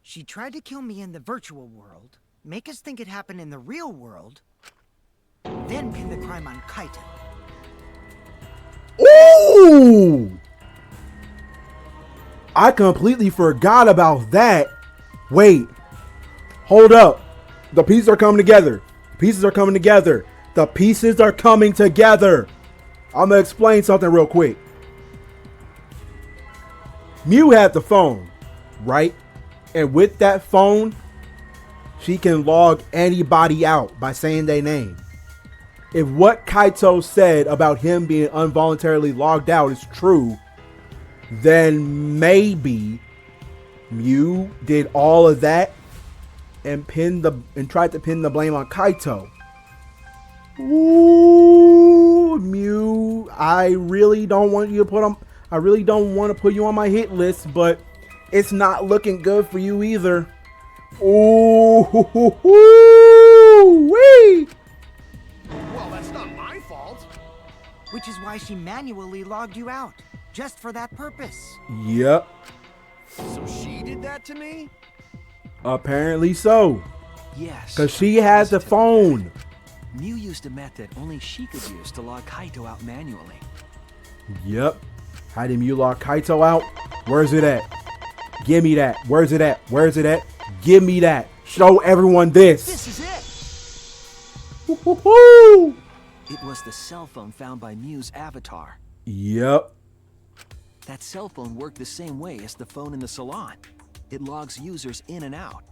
She tried to kill me in the virtual world, make us think it happened in the real world, then pin the crime on Kaito. Ooh! I completely forgot about that. Wait. Hold up. The pieces are coming together. The pieces are coming together. The pieces are coming together. I'm going to explain something real quick. Mew had the phone, right? And with that phone, she can log anybody out by saying their name. If what Kaito said about him being involuntarily logged out is true, then maybe Mew did all of that and tried to pin the blame on Kaito. Ooh, Mew, I really don't want you to put on. I really don't want to put you on my hit list, but it's not looking good for you either. Ooh, wee. Well, that's not my fault. Which is why she manually logged you out, just for that purpose. Yep. So she did that to me? Apparently so. Yes. Because she has the phone. Mew used a method only she could use to log Kaito out manually. Yep. How did Mew log Kaito out? Where's it at? Give me that. Where's it at? Where's it at? Give me that. Show everyone this. This is it! Woo-hoo-hoo! It was the cell phone found by Mew's avatar. Yep. That cell phone worked the same way as the phone in the salon. It logs users in and out.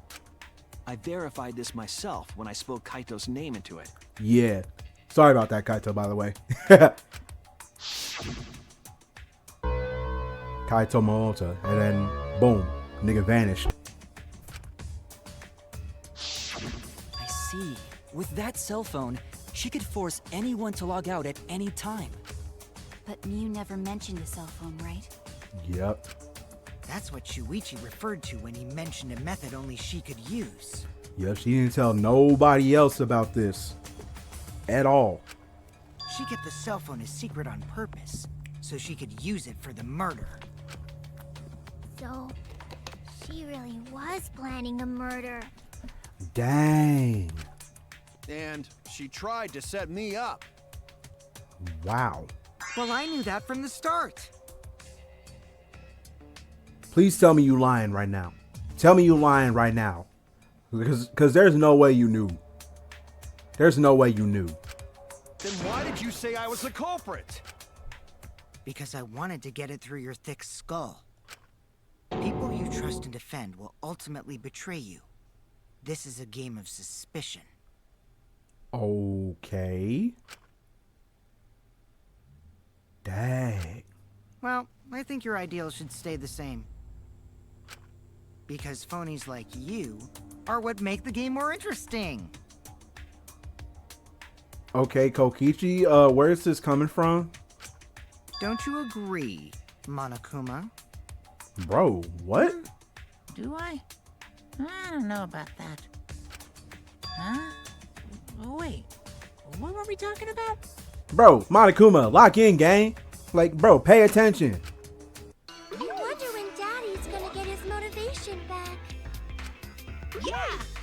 I verified this myself when I spoke Kaito's name into it. Yeah. Sorry about that, Kaito, by the way. Kaito Momota. And then, boom. Nigga vanished. I see. With that cell phone, she could force anyone to log out at any time. But Mew never mentioned a cell phone, right? Yep. That's what Shuichi referred to when he mentioned a method only she could use. Yep, she didn't tell nobody else about this. At all. She kept the cell phone a secret on purpose, so she could use it for the murder. So, she really was planning a murder. Dang. And she tried to set me up. Wow. Well, I knew that from the start. Please tell me you lying right now. Tell me you lying right now. Because there's no way you knew. There's no way you knew. Then why did you say I was the culprit? Because I wanted to get it through your thick skull. People you trust and defend will ultimately betray you. This is a game of suspicion. Okay. Dang. Well, I think your ideals should stay the same. Because phonies like you are what make the game more interesting. Okay, Kokichi, where is this coming from? Don't you agree, Monokuma? Bro, what? Do I? I don't know about that. Huh? Wait, what were we talking about? Bro, Monokuma, lock in, gang. Like, bro, pay attention.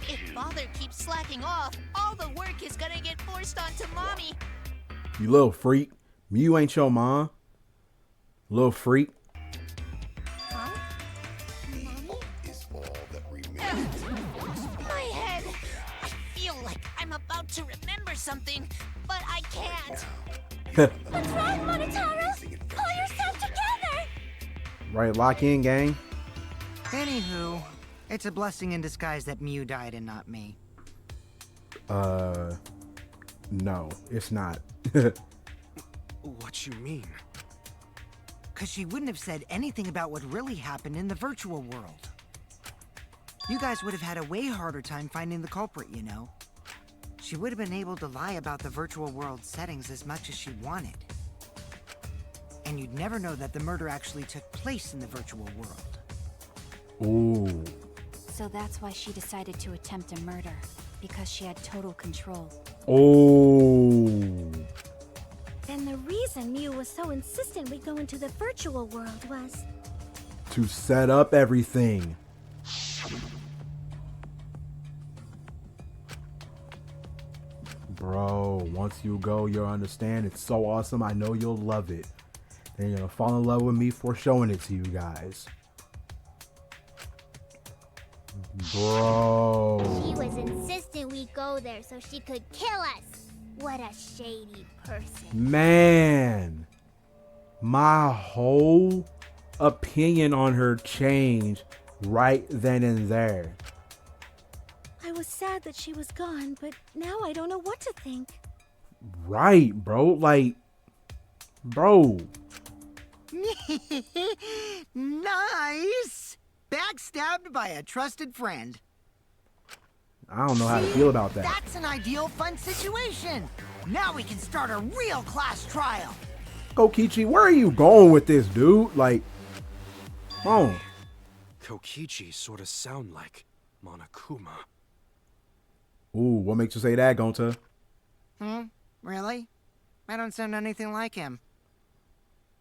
If Father keeps slacking off, all the work is gonna get forced onto Mommy. You little freak. Mew ain't your mom. Little freak. Huh? My head. I feel like I'm about to remember something, but I can't. What's wrong, Monotaro? Pull yourself together! Right, lock in, gang. Anywho, it's a blessing in disguise that Mew died and not me. No, it's not. What you mean? Cause she wouldn't have said anything about what really happened in the virtual world. You guys would have had a way harder time finding the culprit, you know. She would have been able to lie about the virtual world settings as much as she wanted. And you'd never know that the murder actually took place in the virtual world. Ooh. So that's why she decided to attempt a murder, because she had total control. Oh. And the reason Mew was so insistent we go into the virtual world was... To set up everything. Bro, once you go, you'll understand. It's so awesome. I know you'll love it. And you're gonna fall in love with me for showing it to you guys. Bro. She was insistent we go there so she could kill us. What a shady person. Man. My whole opinion on her changed right then and there. I was sad that she was gone, but now I don't know what to think. Right, bro. Like, bro. Nice! Backstabbed by a trusted friend. I don't know how to feel about that. That's an ideal fun situation. Now we can start a real class trial. Kokichi, where are you going with this, dude? Like, oh. Kokichi sort of sound like Monokuma. Ooh, what makes you say that, Gonta? Really? I don't sound anything like him.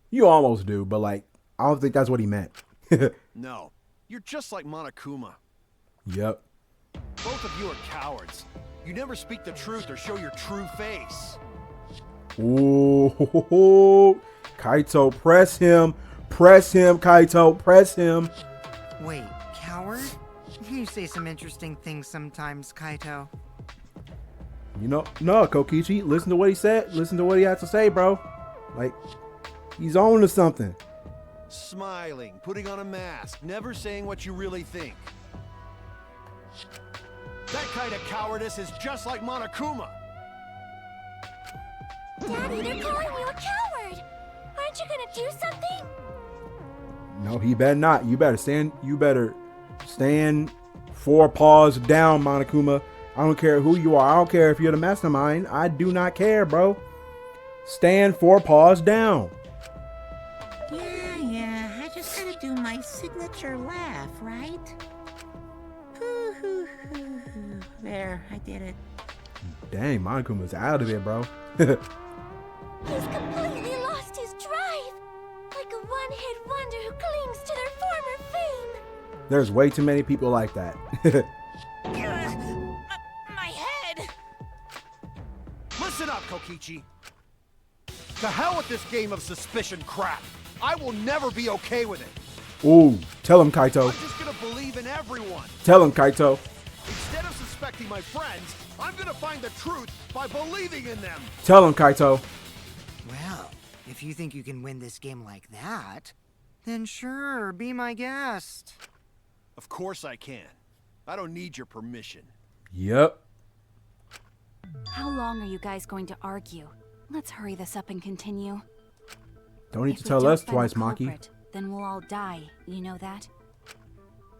You almost do, but like, I don't think that's what he meant. No, you're just like Monokuma. Yep. Both of you are cowards. You never speak the truth or show your true face. Ooh, Kaito, press him. Press him, Kaito, press him. Wait, coward? You say some interesting things sometimes, Kaito. You know, no, Kokichi, listen to what he said. Listen to what he had to say, bro. Like, he's on to something. Smiling, putting on a mask, never saying what you really think. That kind of cowardice is just like Monokuma. Daddy, they're calling you a coward! Aren't you gonna do something? No, he better not. You better stand 4 paws down, Monokuma. I don't care who you are. I don't care if you're the mastermind. I do not care, bro. Stand 4 paws down. Yeah, I just gotta do my signature laugh, right? There, I did it. Dang, Monokuma's out of it, bro. He's completely lost his drive! Like a one-hit wonder who clings to their former fame! There's way too many people like that. My head! Listen up, Kokichi. To hell with this game of suspicion crap. I will never be okay with it. Ooh, tell him, Kaito. I'm just gonna believe in everyone. Tell him, Kaito. Instead of suspecting my friends, I'm gonna find the truth by believing in them. Tell him, Kaito. Well, if you think you can win this game like that, then sure, be my guest. Of course I can. I don't need your permission. Yep. How long are you guys going to argue? Let's hurry this up and continue. Don't need If to we tell don't us find twice, the Maki. culprit, then we'll all die. You know that?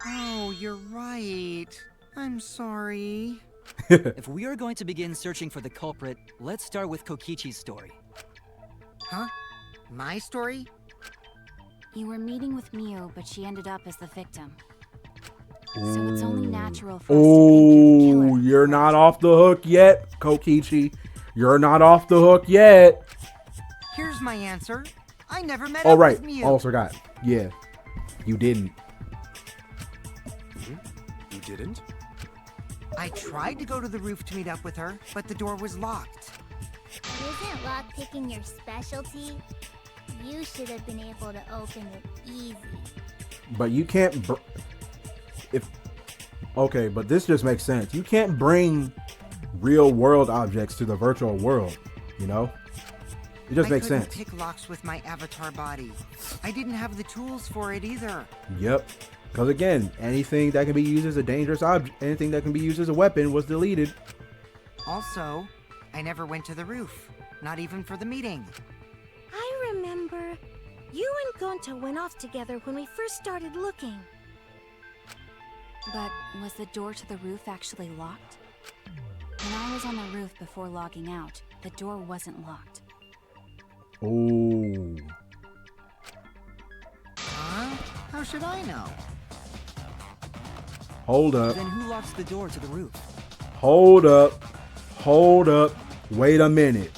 Oh, you're right. I'm sorry. If we are going to begin searching for the culprit, let's start with Kokichi's story. Huh? My story? You were meeting with Mew, but she ended up as the victim. So it's only natural for us to think you're the killer. Oh, you're not off the hook yet, Kokichi. You're not off the hook yet. Here's my answer. I never met Oh, up right. with Mew. Oh, forgot. Yeah. You didn't. You didn't? I tried to go to the roof to meet up with her, but the door was locked. Isn't lockpicking your specialty? You should have been able to open it easy. But you can't. Okay, but this just makes sense. You can't bring real world objects to the virtual world. You know, it just makes sense. I couldn't pick locks with my avatar body. I didn't have the tools for it either. Yep. Because again, anything that can be used as a dangerous object, anything that can be used as a weapon was deleted. Also, I never went to the roof. Not even for the meeting. I remember. You and Gonta went off together when we first started looking. But was the door to the roof actually locked? When I was on the roof before logging out, the door wasn't locked. Oh. Huh? How should I know? Hold up. Then who locks the door to the roof? Hold up. Hold up. Wait a minute.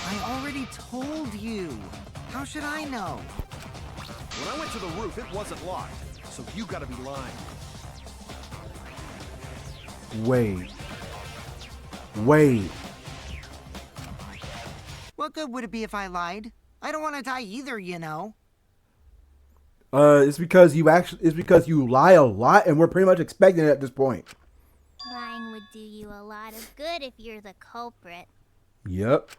I already told you. How should I know? When I went to the roof, it wasn't locked. So you gotta be lying. Wait. Wait. What good would it be if I lied? I don't want to die either, you know. It's because you lie a lot, and we're pretty much expecting it at this point. Lying would do you a lot of good if you're the culprit. Yep.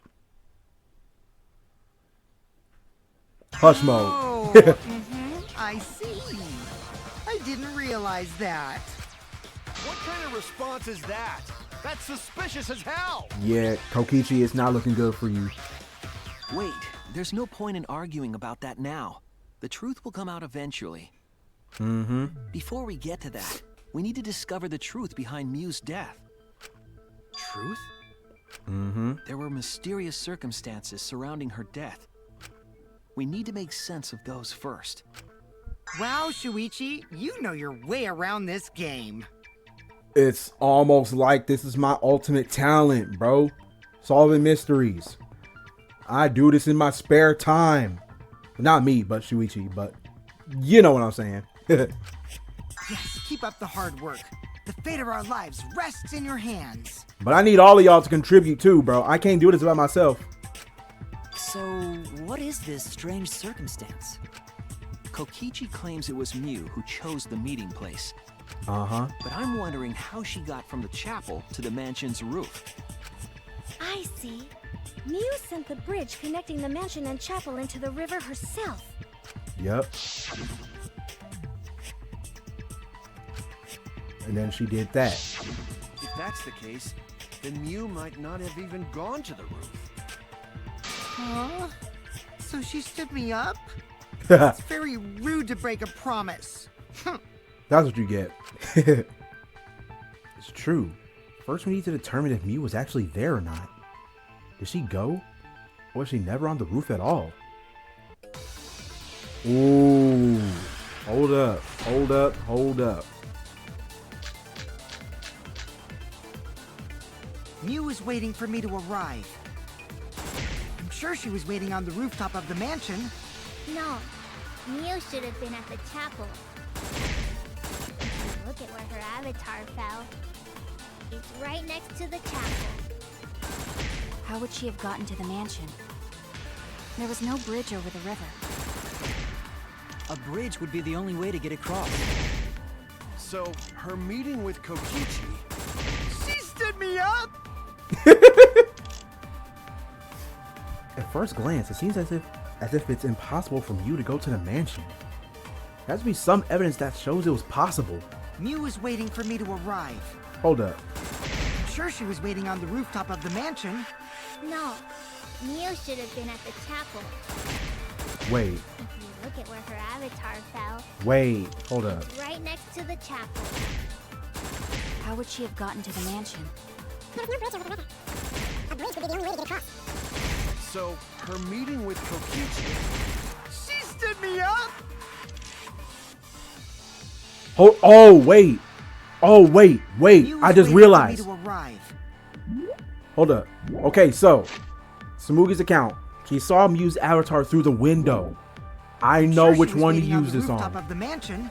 Hush mode. Oh, I see. I didn't realize that. What kind of response is that? That's suspicious as hell! Yeah, Kokichi, it's not looking good for you. Wait, there's no point in arguing about that now. The truth will come out eventually. Mm-hmm. Before we get to that, we need to discover the truth behind Mew's death. Truth? Mm-hmm. There were mysterious circumstances surrounding her death. We need to make sense of those first. Wow, Shuichi, you know your way around this game. It's almost like this is my ultimate talent, bro. Solving mysteries. I do this in my spare time. Not me, but Shuichi, but you know what I'm saying. Yes, keep up the hard work. The fate of our lives rests in your hands. But I need all of y'all to contribute too, bro. I can't do this by myself. So, what is this strange circumstance? Kokichi claims it was Mew who chose the meeting place. Uh-huh. But I'm wondering how she got from the chapel to the mansion's roof. I see. Mew sent the bridge connecting the mansion and chapel into the river herself. Yep. And then she did that. If that's the case, then Mew might not have even gone to the roof. Huh? So she stood me up? It's very rude to break a promise. That's what you get. It's true. First we need to determine if Mew was actually there or not. Did she go? Or was she never on the roof at all? Ooh. Hold up. Hold up. Hold up. Mew was waiting for me to arrive. I'm sure she was waiting on the rooftop of the mansion. No, Mew should have been at the chapel. Look at where her avatar fell. It's right next to the chapel. How would she have gotten to the mansion? There was no bridge over the river. A bridge would be the only way to get across. So, her meeting with Kokichi... She stood me up! At first glance, it seems as if it's impossible for Mew to go to the mansion. There has to be some evidence that shows it was possible. Mew was waiting for me to arrive. Hold up. I'm sure she was waiting on the rooftop of the mansion. No, Mew should have been at the chapel. Wait. If you look at where her avatar fell, Wait. Hold up. it's right next to the chapel. How would she have gotten to the mansion? So, her meeting with Kokichi... She stood me up! Oh, wait. Oh, wait. Mew I was just waiting realized. for me to arrive. Hold up. Okay, so Samugi's account. He saw Mew's avatar through the window. I know Sure, she which was one to waiting on use the this rooftop on. of the mansion.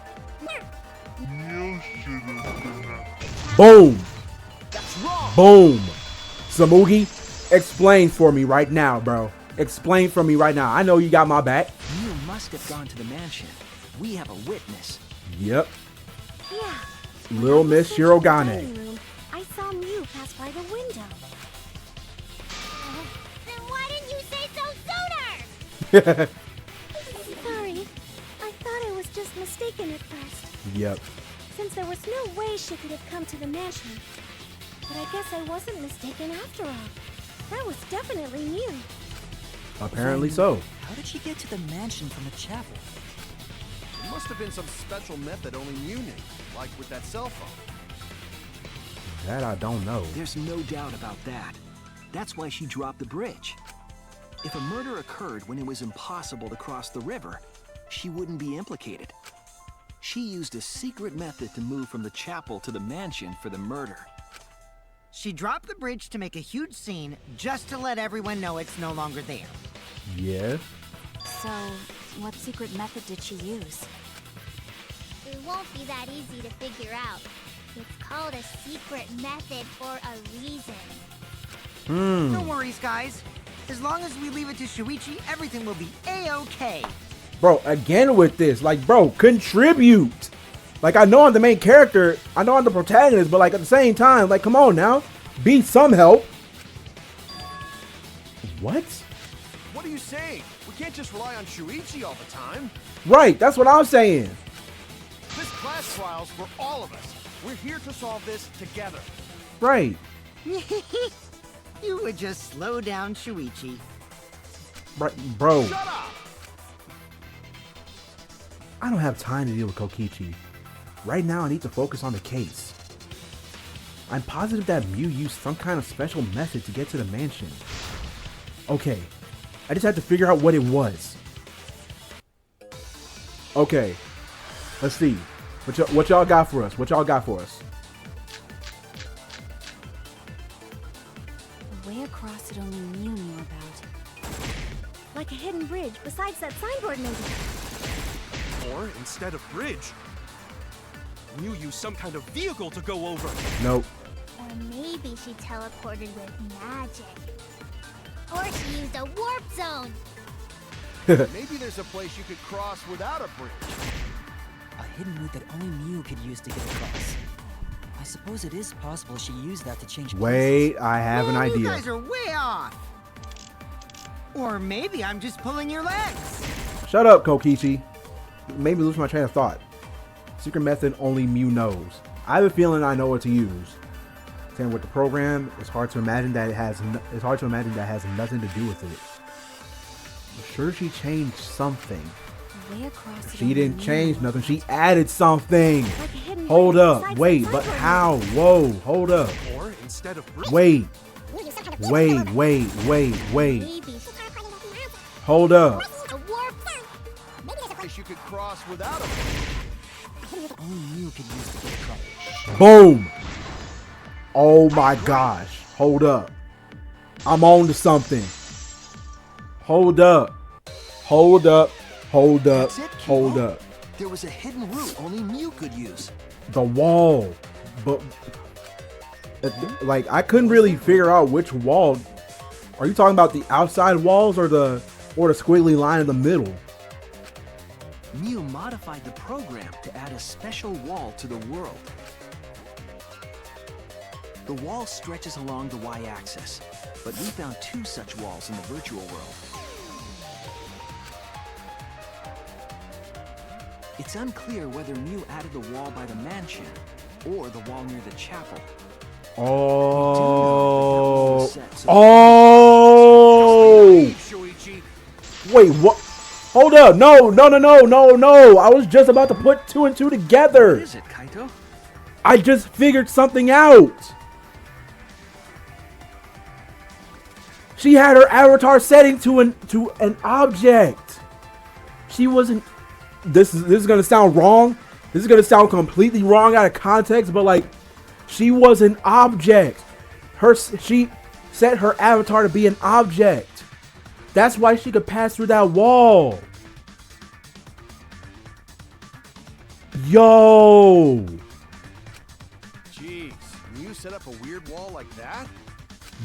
Boom. Boom. Samugi, explain for me right now, bro. Explain for me right now. I know you got my back. You must have gone to the mansion. We have a witness. Yep. Yeah. Little Miss Shirogane. I saw Mew pass by the window. Then why didn't you say so sooner? Sorry. I thought I was just mistaken at first. Yep. Since there was no way she could have come to the mansion. But I guess I wasn't mistaken after all. That was definitely Mew. Apparently so. How did she get to the mansion from the chapel? It must have been some special method only Mew knew, like with that cell phone. That I don't know. There's no doubt about that. That's why she dropped the bridge. If a murder occurred when it was impossible to cross the river, she wouldn't be implicated. She used a secret method to move from the chapel to the mansion for the murder. She dropped the bridge to make a huge scene just to let everyone know it's no longer there. Yeah. So, what secret method did she use? It won't be that easy to figure out. It's called a secret method for a reason. No worries, guys. As long as we leave it to Shuichi, everything will be A-okay. Bro, again with this, like, bro, contribute. Like, I know I'm the main character, I know I'm the protagonist, but like at the same time, like, come on now, be some help. What? What are you saying? We can't just rely on Shuichi all the time. Right, that's what I'm saying. This class trial's for all of us. We're here to solve this together. Right. You would just slow down Shuichi. Bro, Shut up! I don't have time to deal with Kokichi. Right now, I need to focus on the case. I'm positive that Mew used some kind of special method to get to the mansion. Okay, I just had to figure out what it was. Okay, let's see. What y'all got for us? What y'all got for us? The way across it only Mew knew about. Like a hidden bridge besides that signboard maybe. Or instead of bridge, Mew used some kind of vehicle to go over. Nope. Or maybe she teleported with magic. Or she used a warp zone. Maybe there's a place you could cross without a bridge. A hidden route that only Mew could use to get across. I suppose it is possible she used that to change places. Wait, I have an Man, idea. You guys are way off. Or maybe I'm just pulling your legs. Shut up, Kokichi. You made me lose my train of thought. Secret method only Mew knows. I have a feeling I know what to use. Same with the program. It's hard to imagine that it has. It's hard to imagine that has nothing to do with it. I'm sure she changed something. The way across it She only didn't Mew change knew nothing. She added something. Like a hidden Hold bridge up. besides Wait, that but signboard how? Whoa, hold up. Or instead of bridge. Wait. Wait. Maybe she Hold up. a warp zone. Place you could cross without a bridge. Only Mew could use to get across. Boom. Oh my gosh. Hold up. I'm on to something. Hold up. Hold up. Hold up. That's it, Hold Kibo. up. There was a hidden route only Mew could use. The wall. But like I couldn't really figure out which wall. Are you talking about the outside walls or the squiggly line in the middle? Mew modified the program to add a special wall to the world. The wall stretches along the y-axis, but we found two such walls in the virtual world. It's unclear whether Mew added the wall by the mansion or the wall near the chapel. Oh. Set, so Oh. Shuichi. Wait, what? Hold up. No. I was just about to put two and two together. What is it, Kaito? I just figured something out. She had her avatar setting to an object. She wasn't. This is gonna sound wrong. This is gonna sound completely wrong out of context, but like, she was an object. She set her avatar to be an object. That's why she could pass through that wall. Yo. Jeez, Mew set up a a weird wall like that?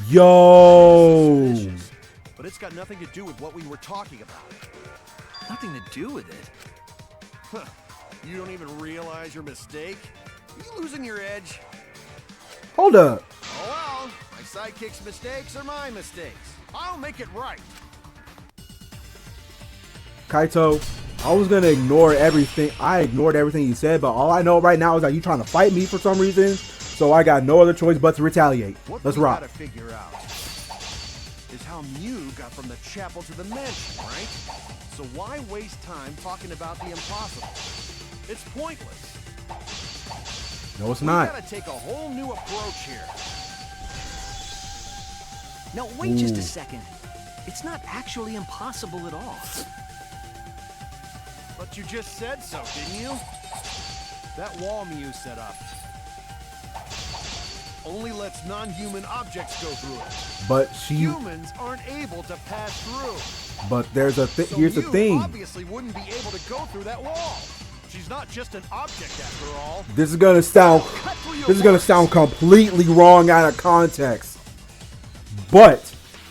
Yo. Suspicious. But it's got nothing to do with what we were talking about. Nothing to do with it. Huh. You don't even realize your mistake? Are you losing your edge? Hold up. Oh well, my sidekick's mistakes are my mistakes. I'll make it right. Kaito, I was gonna ignore everything. I ignored everything you said, but all I know right now is that you trying to fight me for some reason. So I got no other choice but to retaliate. Let's rock. What we gotta figure out is how Mew got from the chapel to the mansion, right? So why waste time talking about the impossible? It's pointless. No, it's We not. gotta take a whole new approach here. No, wait just a second. It's not actually impossible at all. But you just said so, didn't you? That wall Mew set up only lets non-human objects go through it. But Humans aren't able to pass through. But there's a So here's the Mew thing. obviously wouldn't be able to go through that wall. She's not just an object after all. This is gonna sound completely wrong out of context. But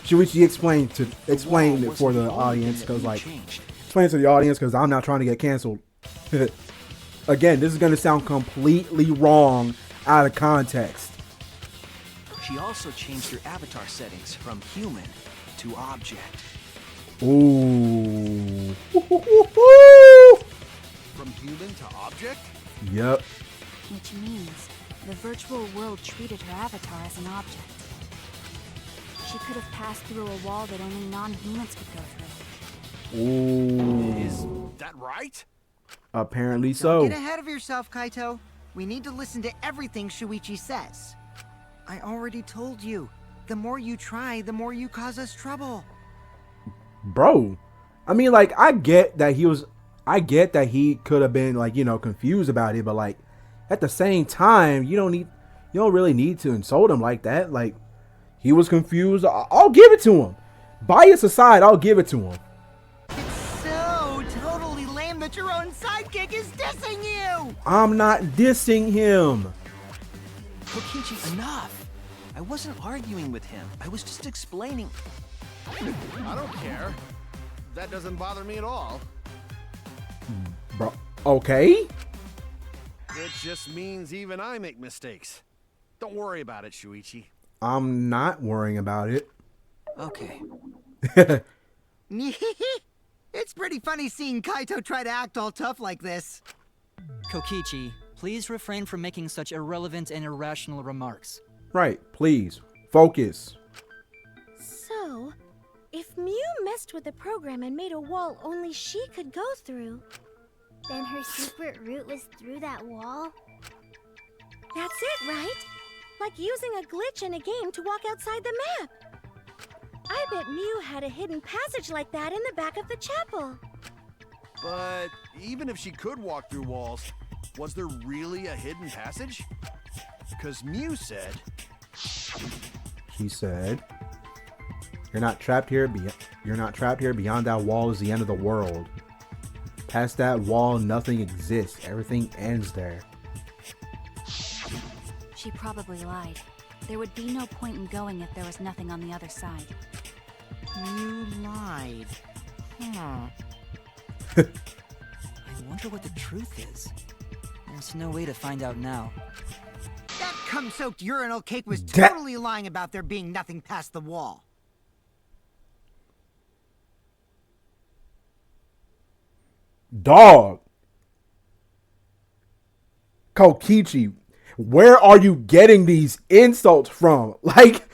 Shuichi explain it for the audience because explain it to the audience because I'm not trying to get canceled. Again, this is gonna sound completely wrong out of context. She also changed her avatar settings from human to object. Ooh. From human to object? Yep. Which means the virtual world treated her avatar as an object. She could have passed through a wall that only non-humans could go through. Ooh. Is that right? Apparently Don't so. get ahead of yourself, Kaito. We need to listen to everything Shuichi says. I already told you. The more you try, the more you cause us trouble. Bro, I mean, like, I get that he could have been, like, you know, confused about it, but like at the same time, you don't really need to insult him like that. Like, he was confused. I'll give it to him. Bias aside, I'll give it to him. It's so totally lame that your own sidekick is dissing you! I'm not dissing him. Kokichi, enough! I wasn't arguing with him. I was just explaining. I don't care. That doesn't bother me at all. Bro, okay. It just means even I make mistakes. Don't worry about it, Shuichi. I'm not worrying about it. Okay. It's pretty funny seeing Kaito try to act all tough like this. Kokichi, please refrain from making such irrelevant and irrational remarks. Right, please. Focus. So, if Mew messed with the program and made a wall only she could go through, Then her secret route was through that wall? that's it, right? Like using a glitch in a game to walk outside the map. I bet Mew had a hidden passage like that in the back of the chapel. But even if she could walk through walls, was there really a hidden passage? Because Mew said... She said, You're not trapped here beyond that wall is the end of the world. Past that wall, nothing exists. Everything ends there. She probably lied. There would be no point in going if there was nothing on the other side. You lied. I wonder what the truth is. There's no way to find out now. That cum-soaked urinal cake was That- totally lying about there being nothing past the wall. Dog. Kokichi, where are you getting these insults from? Like,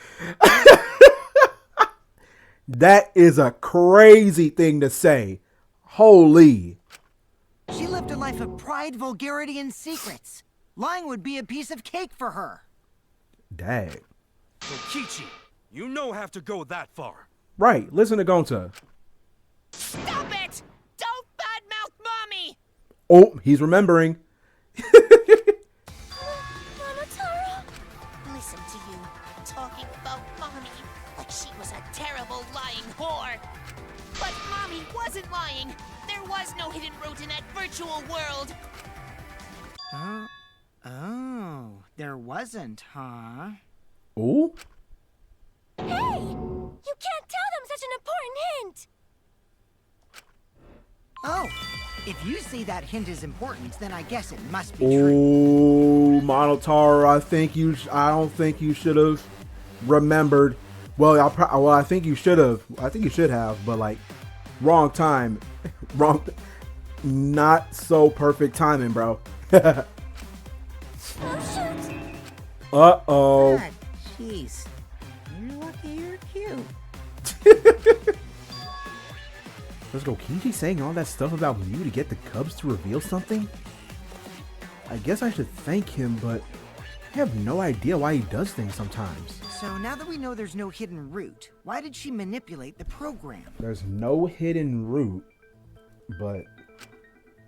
that is a crazy thing to say. Holy. She lived a life of pride, vulgarity, and secrets. Lying would be a piece of cake for her. Dag. Kokichi, you no have to go that far. Right, listen to Gonta. Stop it! Don't badmouth Mommy! Oh, he's remembering. Monotaro? Listen to you, talking about Mommy like she was a terrible lying whore. But Mommy wasn't lying. There was no hidden route in that virtual world. Oh, there wasn't, huh? Ooh? Hey! You can't tell them such an important hint! Oh, if you say that hint is important, then I guess it must be true. Ooh, Monotaro, I don't think you should have remembered. Well, I think you should have. I think you should have, but like, wrong time. Wrong. Not so perfect timing, bro. Oh, shoot! Uh-oh. God, jeez. You're lucky you're cute. Let's go. Kichi saying all that stuff about Mew to get the Cubs to reveal something? I guess I should thank him, but I have no idea why he does things sometimes. So now that we know there's no hidden route, why did she manipulate the program? There's no hidden route, but...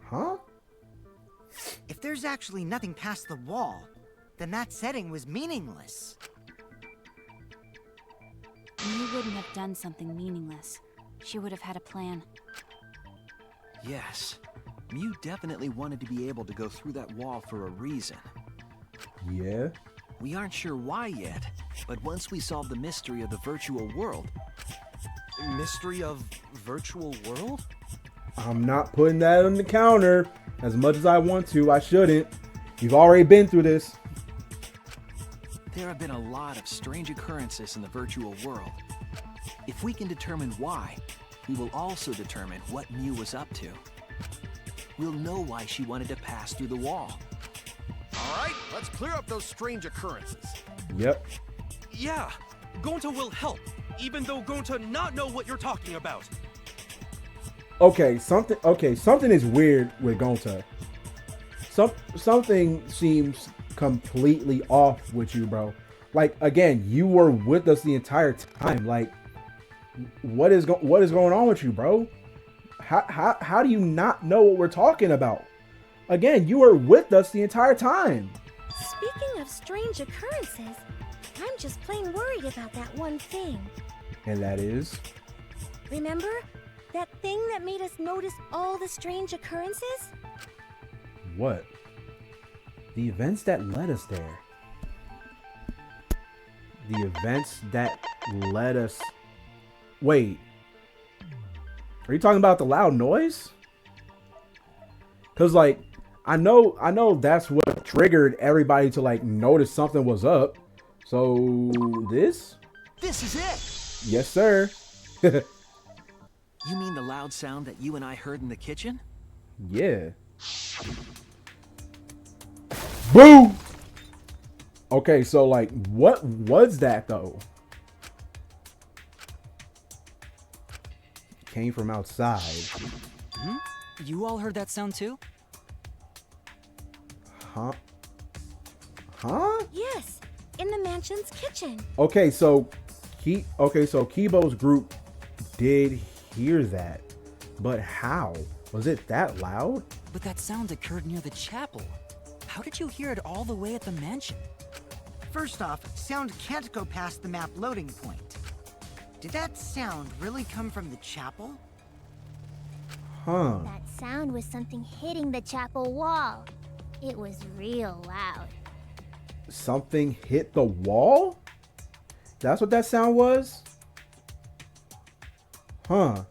Huh? If there's actually nothing past the wall, then that setting was meaningless. Mew wouldn't have done something meaningless. She would have had a plan. Yes. Mew definitely wanted to be able to go through that wall for a reason. Yeah? We aren't sure why yet, but once we solve the mystery of the virtual world... Mystery of virtual world? I'm not putting that on the counter. As much as I want to, I shouldn't. You've already been through this. There have been a lot of strange occurrences in the virtual world. If we can determine why, we will also determine what Mew was up to. We'll know why she wanted to pass through the wall. All right, let's clear up those strange occurrences. Yep. Yeah, Gonta will help, even though Gonta not know what you're talking about. Okay, something is weird with Gonta. Something seems completely off with you, bro. Like, again, you were with us the entire time. Like, what is going on with you, bro? How do you not know what we're talking about? Again, you were with us the entire time. Speaking of strange occurrences, I'm just plain worried about that one thing. And that is? Remember? That thing that made us notice all the strange occurrences? What? The events that led us there. The events that led us... Wait. Are you talking about the loud noise? Because, like, I know that's what triggered everybody to, like, notice something was up. So, this? This is it! Yes, sir. You mean the loud sound that you and I heard in the kitchen? Yeah. Boom! Okay, so, like, what was that, though? Came from outside. Hmm? You all heard that sound too? Huh? Huh? Yes, in the mansion's kitchen. Okay, so Kibo's group did hear that. But how? Was it that loud? But that sound occurred near the chapel. How did you hear it all the way at the mansion? First off, sound can't go past the map loading point. Did that sound really come from the chapel? Huh. That sound was something hitting the chapel wall. It was real loud. Something hit the wall? That's what that sound was? Huh.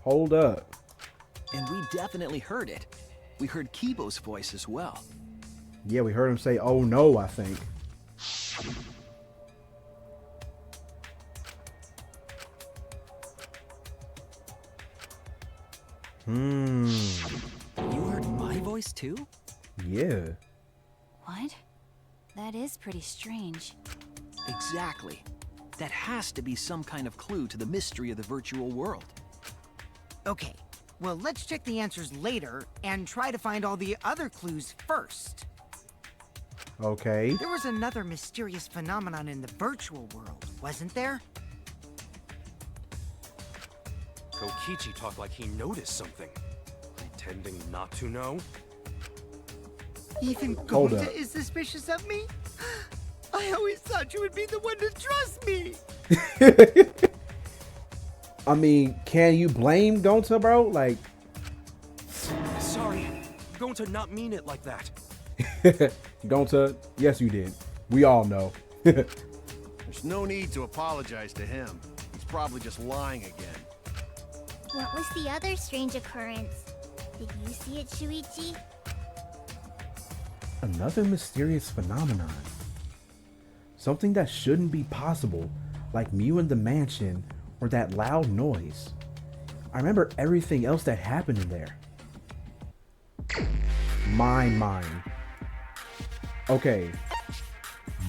Hold up. And we definitely heard it. We heard Kibo's voice as well. Yeah, we heard him say, "Oh no," I think. You heard my voice too? Yeah. What? That is pretty strange. Exactly. That has to be some kind of clue to the mystery of the virtual world. Okay, well, let's check the answers later and try to find all the other clues first. Okay. There was another mysterious phenomenon in the virtual world, wasn't there? Kokichi talked like he noticed something, pretending not to know. Even Hold up. Gonta is suspicious of me? I always thought you would be the one to trust me! I mean, can you blame Gonta, bro? Like... Sorry, Gonta not mean it like that. Gonta, yes you did. We all know. There's no need to apologize to him. He's probably just lying again. What was the other strange occurrence? Did you see it, Shuichi? Another mysterious phenomenon. Something that shouldn't be possible, like Mew in the mansion or that loud noise. I remember everything else that happened in there. Mine. Okay.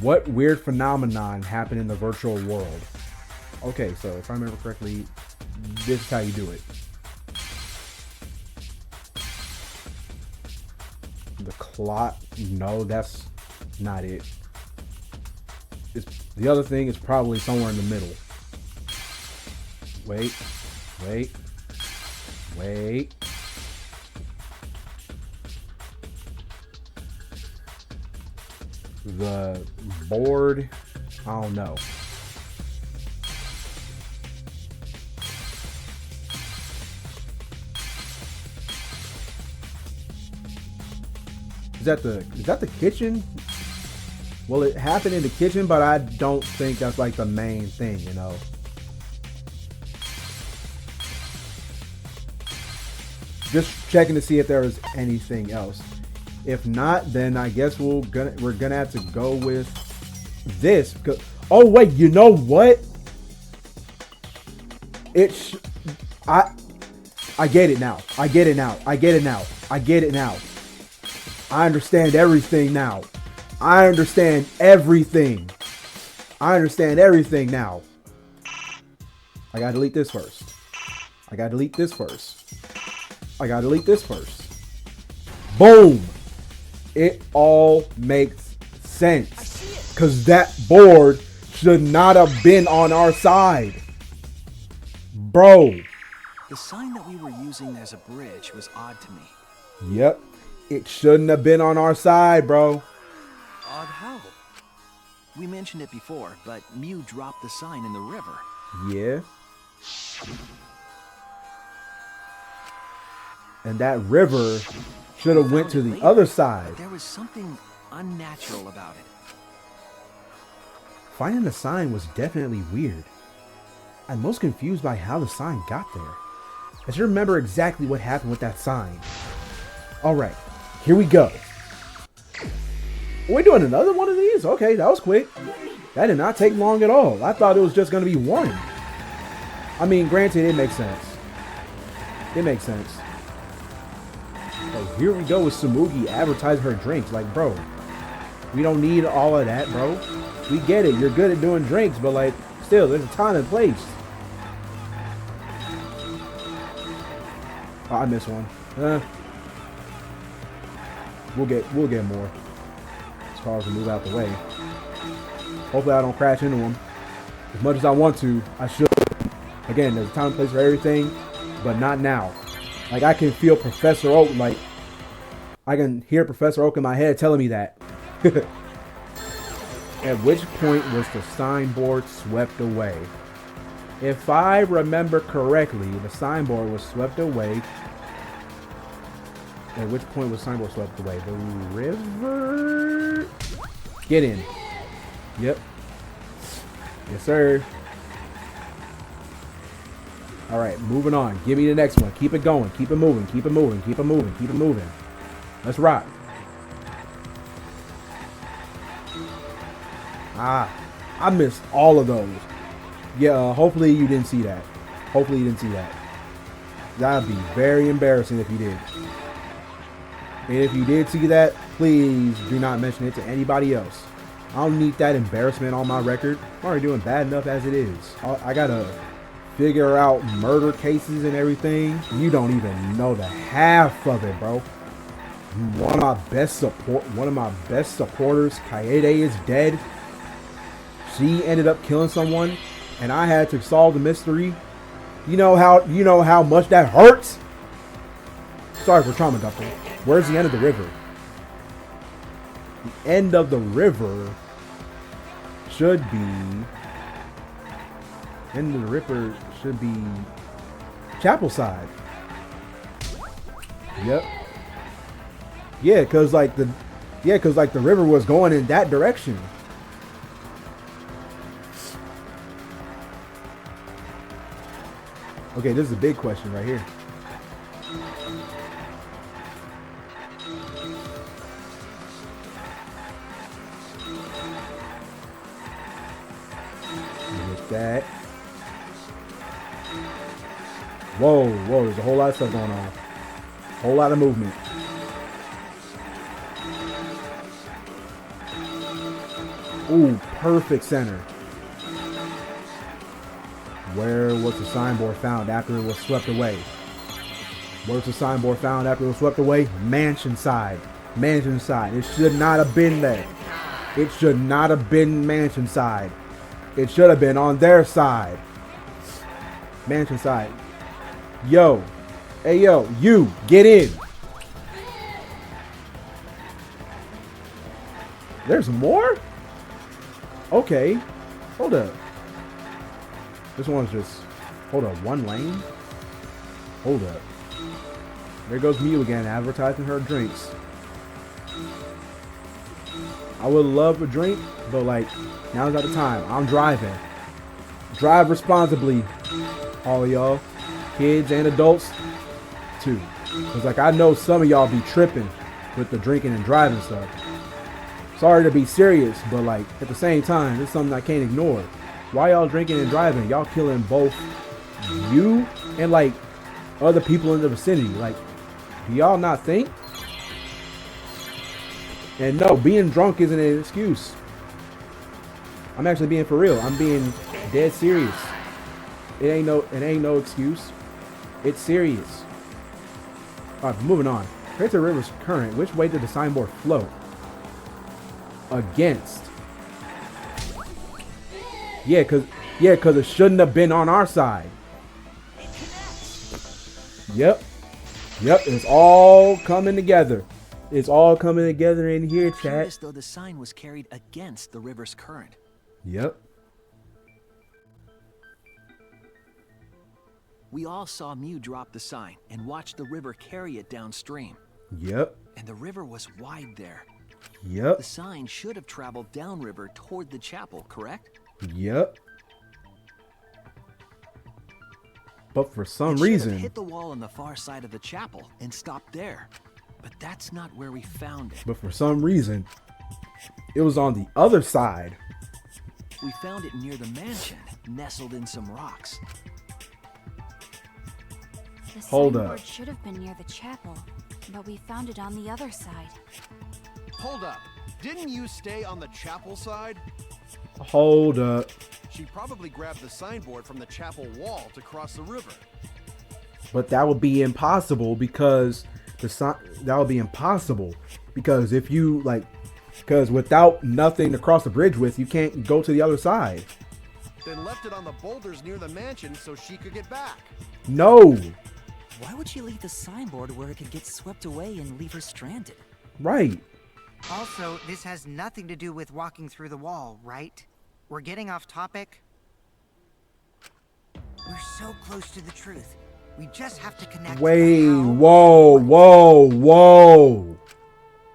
What weird phenomenon happened in the virtual world? Okay, so if I remember correctly, this is how you do it. The clock. No, that's not it. The other thing is probably somewhere in the middle. Wait. The board, I don't know. Is that the kitchen? Well, it happened in the kitchen, but I don't think that's like the main thing, you know. Just checking to see if there was anything else. If not, then I guess we're gonna have to go with this. Oh wait, you know what? I get it now. I get it now. I understand everything now. I understand everything now. I gotta delete this first. Boom! It all makes sense. Because that board should not have been on our side. Bro. The sign that we were using as a bridge was odd to me. Yep. It shouldn't have been on our side, bro. Odd how? We mentioned it before, but Mew dropped the sign in the river. Yeah. And that river should have went to the other side. There was something unnatural about it. Finding the sign was definitely weird. I'm most confused by how the sign got there. I should remember exactly what happened with that sign. Alright, here we go. We're doing another one of these? Okay, that was quick. That did not take long at all. I thought it was just going to be one. I mean, granted, it makes sense. Like, here we go with Samugi advertising her drinks. Like, bro, we don't need all of that, bro. We get it. You're good at doing drinks, but like, still, there's a time and place. Oh, I missed one. We'll get more. As far as we move out the way. Hopefully, I don't crash into them. As much as I want to, I should. Again, there's a time and place for everything, but not now. Like, I can feel Professor Oak, like, I can hear Professor Oak in my head telling me that. At which point was the signboard swept away? If I remember correctly, the signboard was swept away. At which point was the signboard swept away? The river? Get in. Yep. Yes, sir. All right, moving on. Give me the next one. Keep it going. Keep it moving. Keep it moving. Keep it moving. Keep it moving. Let's rock. Ah, I missed all of those. Yeah, hopefully you didn't see that. That'd be very embarrassing if you did. And if you did see that, please do not mention it to anybody else. I don't need that embarrassment on my record. I'm already doing bad enough as it is. I gotta figure out murder cases and everything. You don't even know the half of it, bro. One of my best supporters, Kaede, is dead. She ended up killing someone, and I had to solve the mystery. You know how much that hurts? Sorry for trauma dumping. Where's the end of the river? The end of the river should be Chapel side. Yep. Yeah, cause like the river was going in that direction. Okay, this is a big question right here. With that. Whoa, whoa, there's a whole lot of stuff going on. Whole lot of movement. Ooh, perfect center. Where was the signboard found after it was swept away? Where's the signboard found after it was swept away? Mansion side. Mansion side. It should not have been there. It should not have been mansion side. It should have been on their side. Mansion side. Yo. Hey, yo. You. Get in. There's more? Okay. Hold up. This one's just... Hold up. One lane? Hold up. There goes Mew again, advertising her drinks. I would love a drink, but like, now's not the time. I'm driving. Drive responsibly, all of y'all. Kids and adults, too. Because like, I know some of y'all be tripping with the drinking and driving stuff. Sorry to be serious, but like, at the same time, it's something I can't ignore. Why y'all drinking and driving? Y'all killing both you and like, other people in the vicinity. Like, do y'all not think? And no, being drunk isn't an excuse. I'm actually being for real. I'm being dead serious. It ain't no excuse. It's serious. Alright, moving on. Here's the river's current. Which way did the signboard flow? Against. Yeah, cause it shouldn't have been on our side. Yep. Yep, it's all coming together. It's all coming together in here, chat. As though the sign was carried against the river's current. Yep. We all saw Mew drop the sign and watch the river carry it downstream. Yep. And the river was wide there. Yep. The sign should have traveled downriver toward the chapel, correct? Yep. But for some it reason, should have hit the wall on the far side of the chapel and stopped there. But that's not where we found it. But for some reason, it was on the other side. We found it near the mansion, nestled in some rocks. The Hold signboard up. should have been near the chapel, but we found it on the other side. Hold up. Didn't you stay on the chapel side? Hold up. She probably grabbed the signboard from the chapel wall to cross the river. But that would be impossible because that would be impossible because if you like, because without nothing to cross the bridge with, you can't go to the other side. Then left it on the boulders near the mansion so she could get back. No. Why would she leave the signboard where it could get swept away and leave her stranded? Right. Also, this has nothing to do with walking through the wall, right? We're getting off topic. We're so close to the truth. We just have to connect. Wait, how, whoa, whoa, whoa.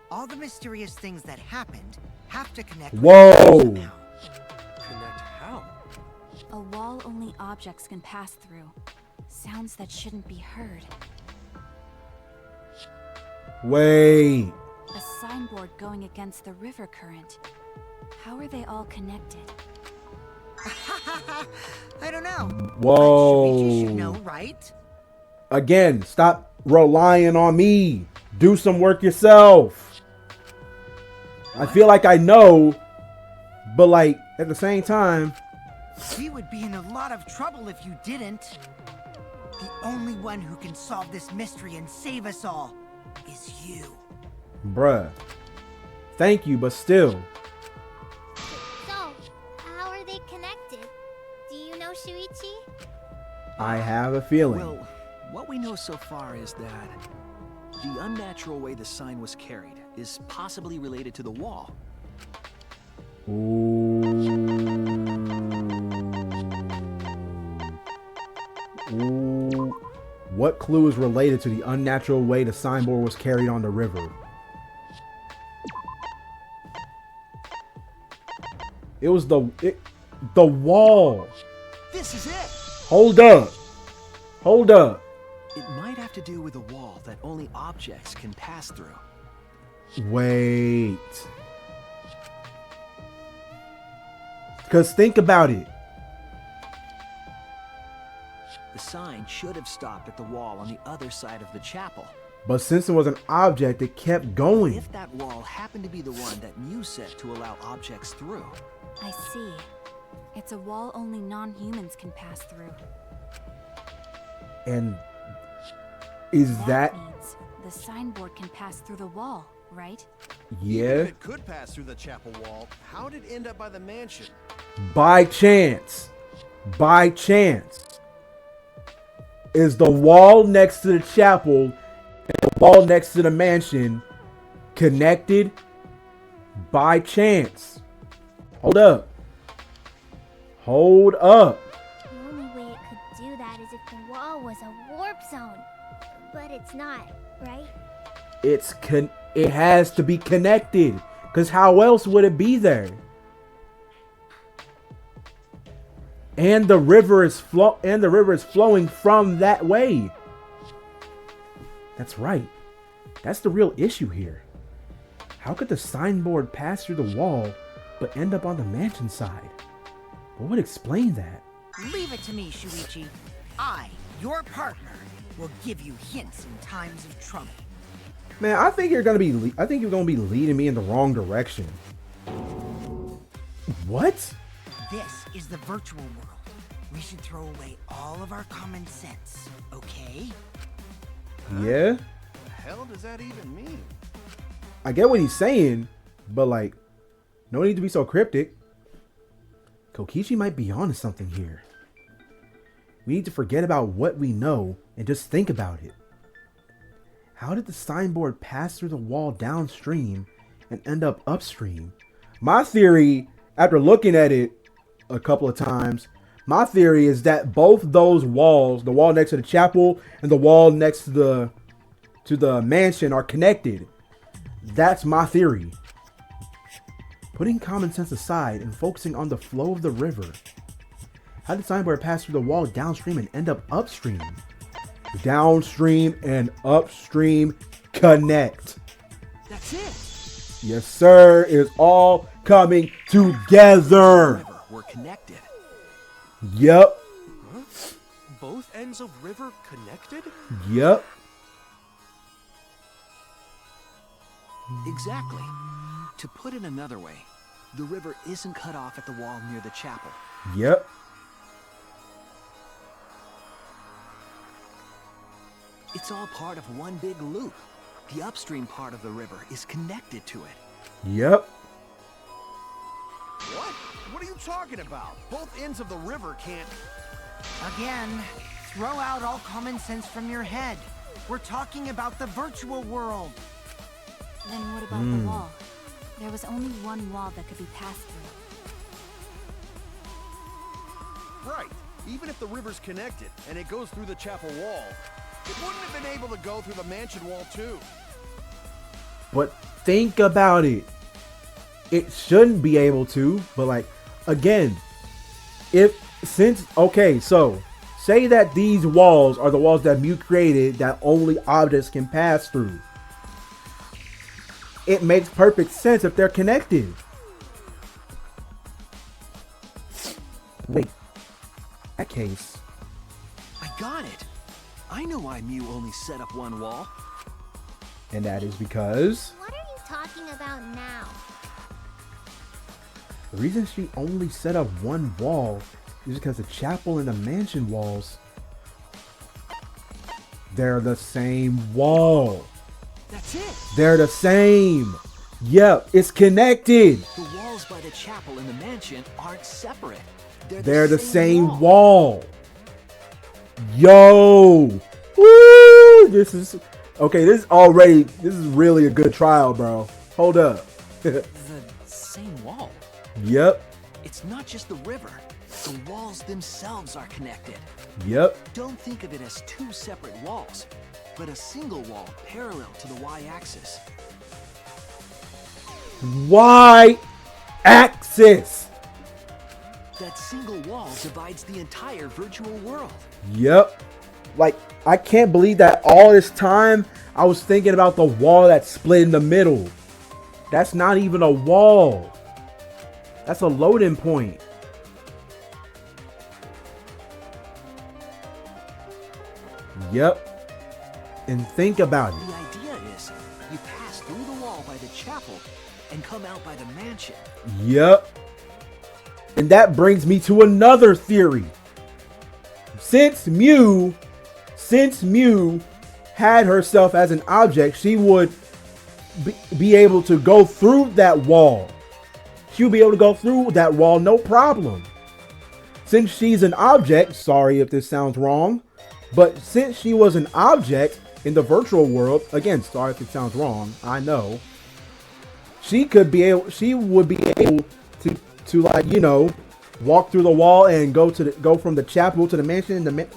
All the mysterious things that happened have to connect. Whoa. Connect how? A wall only objects can pass through. Sounds that shouldn't be heard. Wait. A signboard going against the river current. How are they all connected? I don't know. Whoa. You should know, right? Again, stop relying on me. Do some work yourself. I feel like I know, but like at the same time, We would be in a lot of trouble if you didn't. The only one who can solve this mystery and save us all is you. bruh. Thank you, but still. So, how are they connected? Do you know, Shuichi? I have a feeling. Well, what we know so far is that the unnatural way the sign was carried is possibly related to the wall. Ooh. Ooh. What clue is related to the unnatural way the signboard was carried on the river? It was the wall. This is it! Hold up. Hold up. It might have to do with a wall that only objects can pass through. Wait. Because think about it. The sign should have stopped at the wall on the other side of the chapel. But since it was an object, it kept going. If that wall happened to be the one that Mew set to allow objects through. I see. It's a wall only non-humans can pass through. And is that means the signboard can pass through the wall, right? Even yeah? if it could pass through the chapel wall, how did it end up by the mansion? By chance. By chance. Is the wall next to the chapel and the wall next to the mansion connected? By chance. Hold up. Hold up. The only way it could do that is if the wall was a warp zone. But it's not, right? It has to be connected. Cause how else would it be there? And the river is flowing from that way. That's right. That's the real issue here. How could the signboard pass through the wall but end up on the mansion side? What would explain that? Leave it to me, Shuichi. I, your partner, will give you hints in times of trouble. Man, I think you're gonna be leading me in the wrong direction. What? This is the virtual world. We should throw away all of our common sense, okay? Yeah? The hell does that even mean? I get what he's saying, but like, no need to be so cryptic. Kokichi might be onto something here. We need to forget about what we know and just think about it. How did the signboard pass through the wall downstream and end up upstream? My theory, after looking at it a couple of times, my theory is that both those walls, the wall next to the chapel and the wall next to the mansion, are connected. That's my theory. Putting common sense aside and focusing on the flow of the river, how did signboard pass through the wall downstream and end up upstream? Downstream and upstream connect. That's it. Yes, sir. It's all coming together. We're connected. Yep. Huh? Both ends of river connected? Yep. Exactly. To put it another way, the river isn't cut off at the wall near the chapel. Yep. It's all part of one big loop. The upstream part of the river is connected to it. Yep. What? What are you talking about? Both ends of the river can't... Again, throw out all common sense from your head. We're talking about the virtual world. Then what about the wall? There was only one wall that could be passed through. Right. Even if the river's connected and it goes through the chapel wall, it wouldn't have been able to go through the mansion wall too. But think about it. It shouldn't be able to, but like, again, so say that these walls are the walls that Mew created that only objects can pass through. It makes perfect sense if they're connected. Wait, that case. I got it. I know why Mew only set up one wall. And that is because What are you talking about now? the reason she only set up one wall is because the chapel and the mansion walls, they're the same wall. That's it. They're the same. Yep, it's connected. The walls by the chapel and the mansion aren't separate. They're the same wall. Yo. Woo! This is really a good trial, bro. Hold up. The same wall. Yep. It's not just the river. The walls themselves are connected. Yep. Don't think of it as two separate walls, but a single wall parallel to the y-axis. Y-axis. That single wall divides the entire virtual world. Yep. Like, I can't believe that all this time I was thinking about the wall that split in the middle. That's not even a wall. That's a loading point. Yep. And think about it. The idea is you pass through the wall by the chapel and come out by the mansion. Yep. And that brings me to another theory. Since Mew had herself as an object, she would be able to go through that wall. She would be able to go through that wall, no problem. Since she's an object, sorry if this sounds wrong, but since she was an object in the virtual world, again, sorry if it sounds wrong, I know. She would be able to like, you know, walk through the wall and go from the chapel to the mansion, and the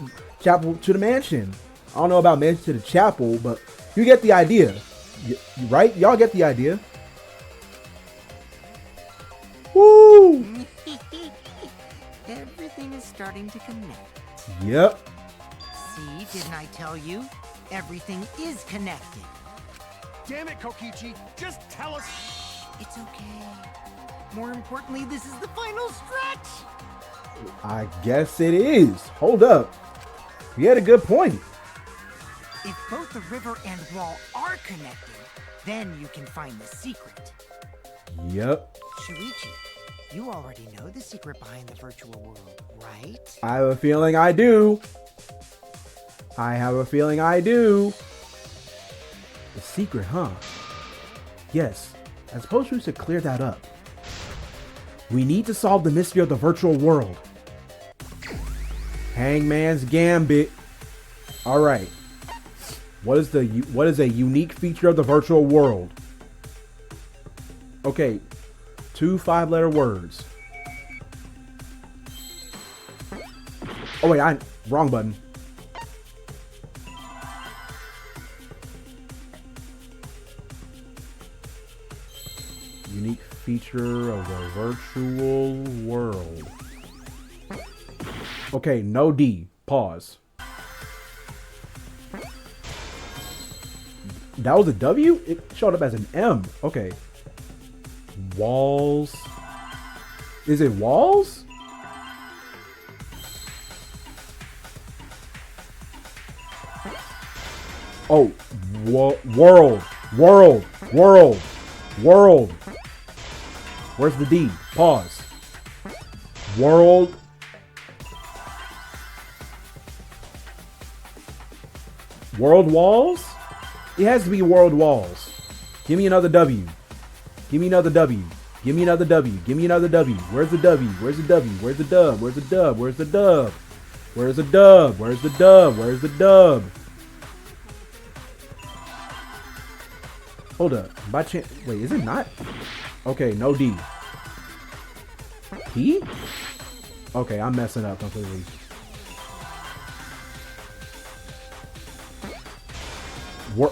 chapel to the mansion. I don't know about mansion to the chapel, but you get the idea, right? Y'all get the idea. Woo! Everything is starting to connect. Yep. See, didn't I tell you? Everything is connected. Damn it, Kokichi, just tell us. It's okay. More importantly, this is the final stretch. I guess it is. Hold up. You had a good point. If both the river and wall are connected, then you can find the secret. Yep. Shuichi, you already know the secret behind the virtual world, right? I have a feeling I do. The secret, huh? Yes. I suppose we should clear that up. We need to solve the mystery of the virtual world. Hangman's Gambit. All right. What is a unique feature of the virtual world? Okay. 2 5-letter words. Oh wait, wrong button. Unique feature of the virtual world. Okay, no D. Pause. That was a W? It showed up as an M. Okay. Walls. Is it walls? Oh, world. Where's the D? Pause. World. World walls? It has to be world walls. Give me another W. Give me another W. Give me another W. Give me another W. Where's the W? Where's the W? Where's the dub? Where's the dub? Where's the dub? Where's the dub? Where's the dub? Where's the dub? Hold up. By chance. Wait, is it not? Okay, no D. P? Okay, I'm messing up completely.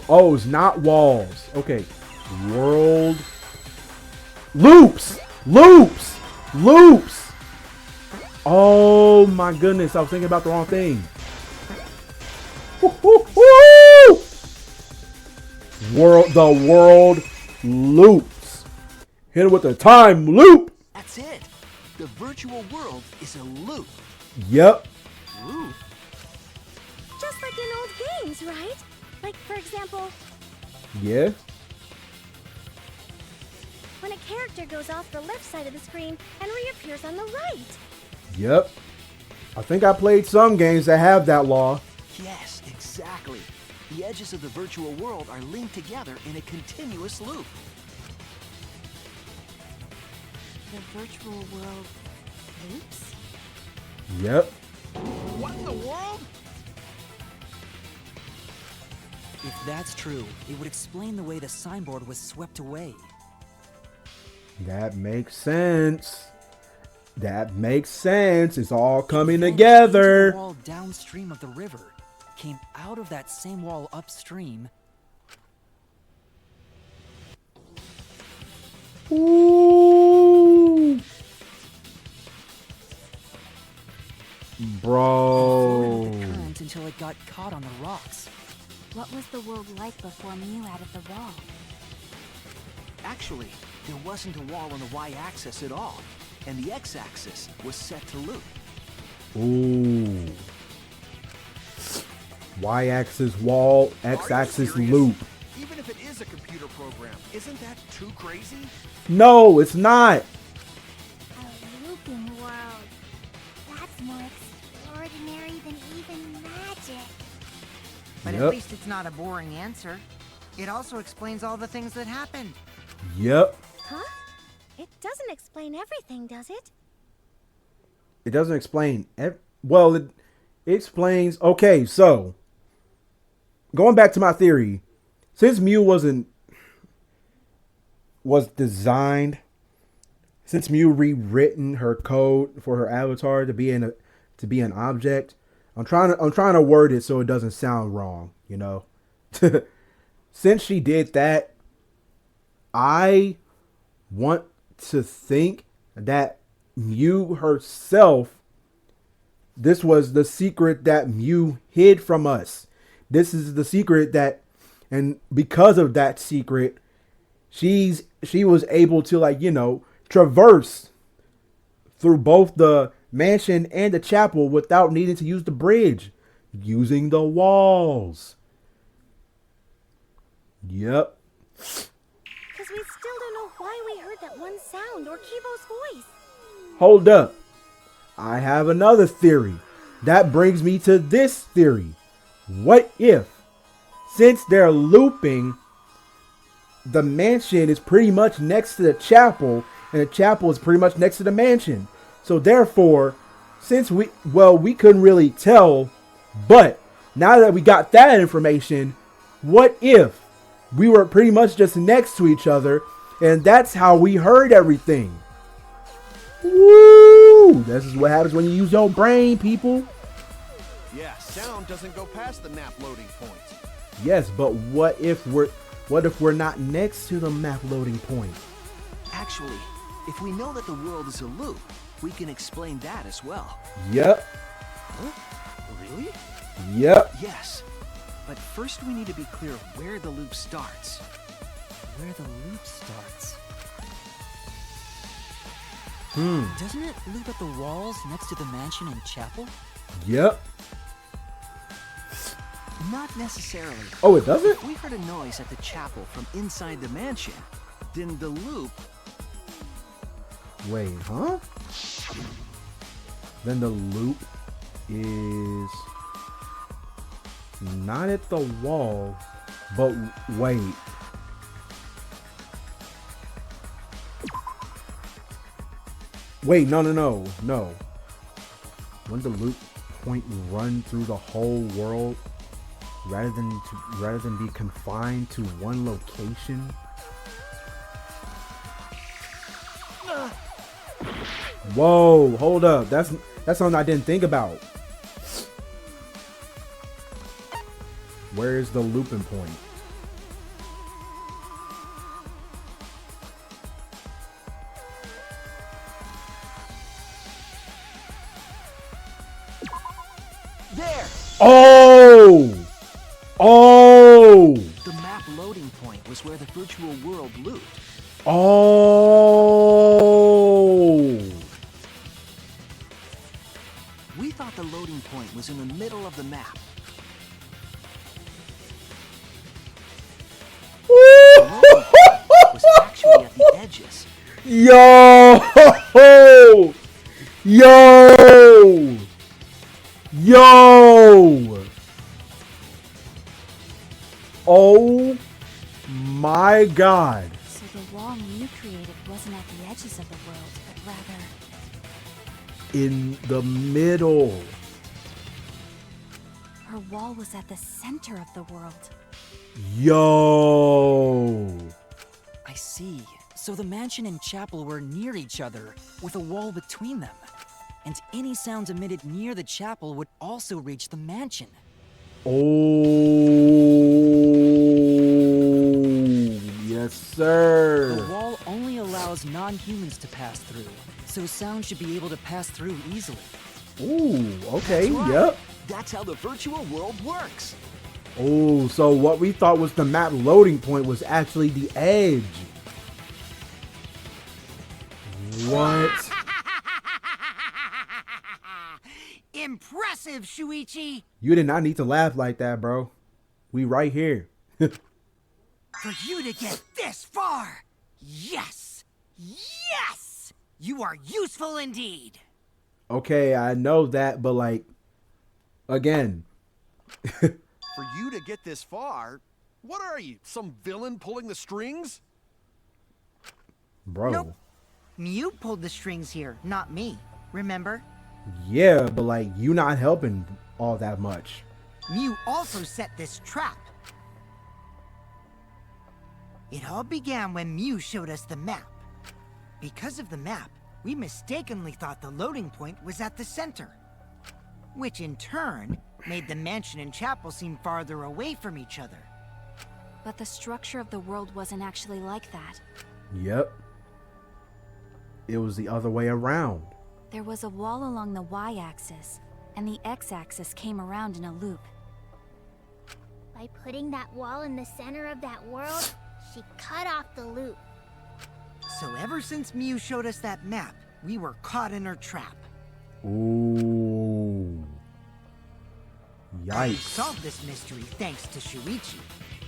Oh, it's not walls. Okay. World. Loops! Loops! Loops! Oh my goodness, I was thinking about the wrong thing. Woo-hoo-hoo! The world loops. Hit it with a time loop. That's it. The virtual world is a loop. Yep. Loop? Just like in old games, right? Like, for example, Yeah. when a character goes off the left side of the screen and reappears on the right. Yep. I think I played some games that have that law. Yes, exactly. The edges of the virtual world are linked together in a continuous loop. The virtual world loops? Yep. What in the world? If that's true, it would explain the way the signboard was swept away. That makes sense. That makes sense. It's all coming together. The wall downstream of the river came out of that same wall upstream. Ooh. Bro. The current until it got caught on the rocks. What was the world like before Mew added the wall? Actually, there wasn't a wall on the y-axis at all, and the x-axis was set to loop. Ooh. Y-axis wall, x-axis loop. Even if it is a computer program, isn't that too crazy? No, it's not. A looping world. That's more extraordinary than even magic. But at least it's not a boring answer. It also explains all the things that happened. Yep. Huh? It doesn't explain everything, does it? It doesn't explain. Well, it explains. Okay, so going back to my theory, since Mew was designed, since Mew rewritten her code for her avatar to be an object, I'm trying to word it so it doesn't sound wrong, you know. Since she did that, I want to think that Mew herself, this was the secret that Mew hid from us. This is the secret that, and because of that secret, she was able to, like, you know, traverse through both the mansion and the chapel without needing to use the bridge, using the walls. Yep. Because we still don't know why we heard that one sound or Kibo's voice. Hold up. I have another theory. That brings me to this theory. What if, since they're looping, the mansion is pretty much next to the chapel, and the chapel is pretty much next to the mansion. So therefore, since we couldn't really tell, but now that we got that information, what if we were pretty much just next to each other, and that's how we heard everything? Woo! This is what happens when you use your brain, people. Yeah, sound doesn't go past the map loading point. Yes, but what if we're not next to the map loading point? Actually, if we know that the world is a loop, we can explain that as well. Yep. Huh? Really? Yep. Yes. But first we need to be clear where the loop starts. Where the loop starts? Doesn't it loop at the walls next to the mansion and chapel? Yep. Not necessarily. Oh, it doesn't? If we heard a noise at the chapel from inside the mansion, then the loop... Wait, huh? Then the loop is not at the wall, but wait. Wait, no. Wouldn't the loop point run through the whole world rather than be confined to one location? Whoa, hold up. That's something I didn't think about. Where is the looping point? There! Oh! Oh! The map loading point was where the virtual world looped. Oh! We thought the loading point was in the middle of the map. The loading point was actually at the edges. Yo! Yo! Yo! Oh my God. So the wall Mew created wasn't at the edges of the world, but rather in the middle. her wall was at the center of the world. Yo! I see. So the mansion and chapel were near each other, with a wall between them. And any sounds emitted near the chapel would also reach the mansion. Oh, yes, sir. The wall only allows non-humans to pass through, so sound should be able to pass through easily. Ooh, okay, That's right. yep. That's how the virtual world works. Oh, so what we thought was the map loading point was actually the edge. What? Impressive, Shuichi! You did not need to laugh like that, bro. We right here. For you to get this far! Yes! Yes! You are useful indeed! Okay, I know that, but like, again. For you to get this far, what are you, some villain pulling the strings? Bro. Nope. Mew pulled the strings here, not me. Remember? Yeah, but like, you not helping all that much. Mew also set this trap. It all began when Mew showed us the map. Because of the map, we mistakenly thought the loading point was at the center, which in turn made the mansion and chapel seem farther away from each other. But the structure of the world wasn't actually like that. Yep. It was the other way around. There was a wall along the y-axis, and the x-axis came around in a loop. By putting that wall in the center of that world, she cut off the loop. So ever since Mew showed us that map, we were caught in her trap. Ooh. We Yikes. solved this mystery thanks to Shuichi.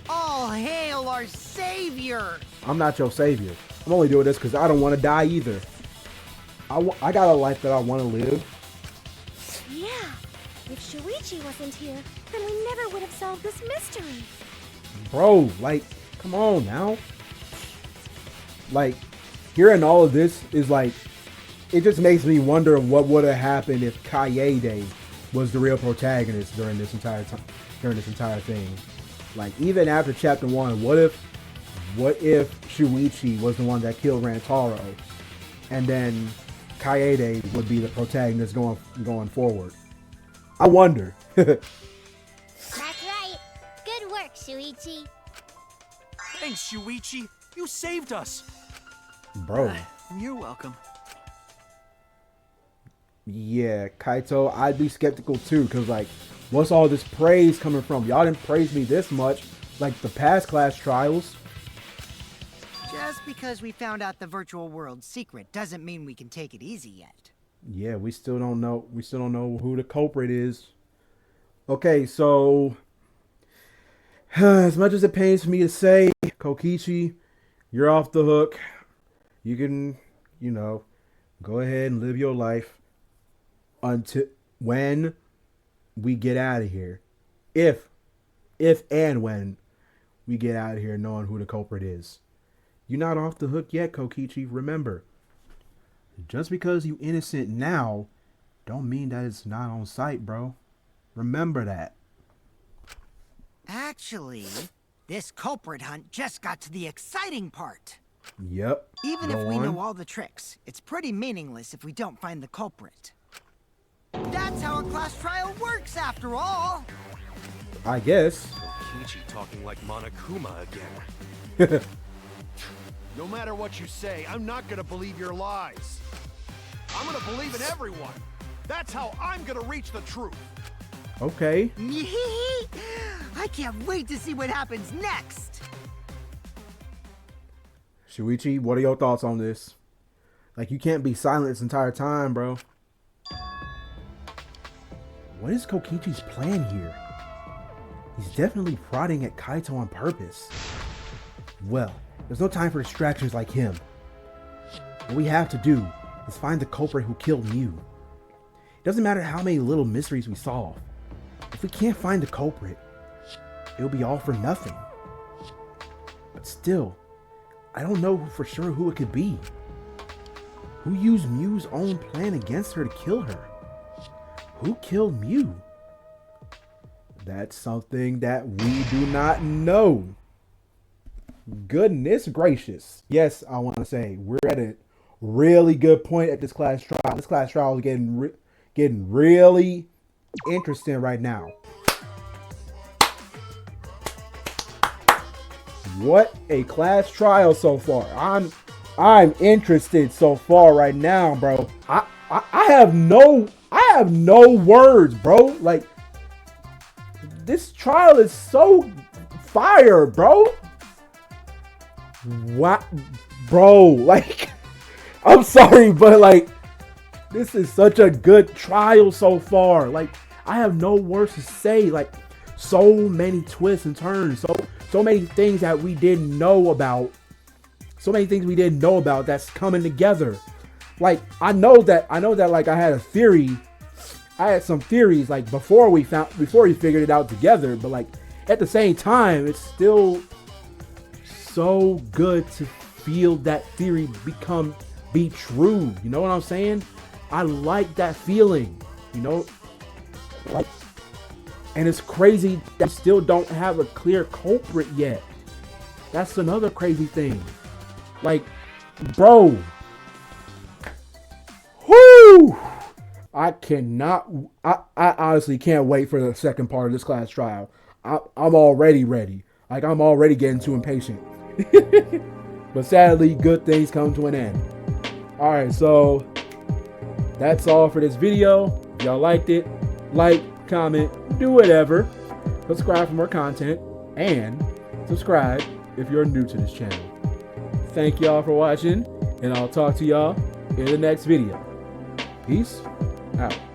All hail our savior! I'm not your savior. I'm only doing this because I don't want to die either. I got a life that I want to live. Yeah, if Shuichi wasn't here, then we never would have solved this mystery. Bro, like, come on now. Like, hearing all of this is like, it just makes me wonder what would have happened if Kaede was the real protagonist during this entire time, during this entire thing. Like, even after chapter 1, what if Shuichi was the one that killed Rantaro, and then Kaede would be the protagonist going forward? I wonder. That's right. Good work, Shuichi. Thanks, Shuichi. You saved us. Bro. You're welcome. Yeah, Kaito, I'd be skeptical too, because like, what's all this praise coming from? Y'all didn't praise me this much, like the past class trials. Just because we found out the virtual world's secret doesn't mean we can take it easy yet. Yeah, we still don't know who the culprit is. Okay, so as much as it pains me to say, Kokichi, you're off the hook. You can, go ahead and live your life until when we get out of here. If and when we get out of here knowing who the culprit is. You're not off the hook yet, Kokichi. Remember, just because you innocent now, don't mean that it's not on sight, bro. Remember that. Actually, this culprit hunt just got to the exciting part. Yep. Even if we know all the tricks, it's pretty meaningless if we don't find the culprit. That's how a class trial works, after all. I guess. Kokichi talking like Monokuma again. No matter what you say, I'm not gonna believe your lies. I'm gonna believe in everyone. That's how I'm gonna reach the truth. Okay. I can't wait to see what happens next. Shuichi, what are your thoughts on this? Like, you can't be silent this entire time, bro. What is Kokichi's plan here? He's definitely prodding at Kaito on purpose. Well, there's no time for distractions like him. What we have to do is find the culprit who killed Mew. It doesn't matter how many little mysteries we solve. If we can't find the culprit, it'll be all for nothing. But still, I don't know for sure who it could be. Who used Mew's own plan against her to kill her? Who killed Mew? That's something that we do not know. Goodness gracious. Yes, I want to say we're at a really good point at this class trial. This class trial is getting really interesting right now. What a class trial so far. I'm interested so far right now, bro. I have have no words, bro. Like, this trial is so fire, bro. What, bro? Like, I'm sorry, but like, this is such a good trial so far. Like, I have no words to say. Like, so many twists and turns, so many things that we didn't know about. So many things we didn't know about that's coming together. Like, I know that like I had a theory. I had some theories like before we figured it out together, but like at the same time, it's still so good to feel that theory be true. You know what I'm saying? I like that feeling, you know? Like, and it's crazy that we still don't have a clear culprit yet. That's another crazy thing. Like, bro. Whoo! I honestly can't wait for the second part of this class trial. I'm already ready. Like, I'm already getting too impatient. But sadly, good things come to an end. Alright, so that's all for this video. If y'all liked it, like, comment, do whatever. Subscribe for more content. And subscribe if you're new to this channel. Thank y'all for watching. And I'll talk to y'all in the next video. Peace out.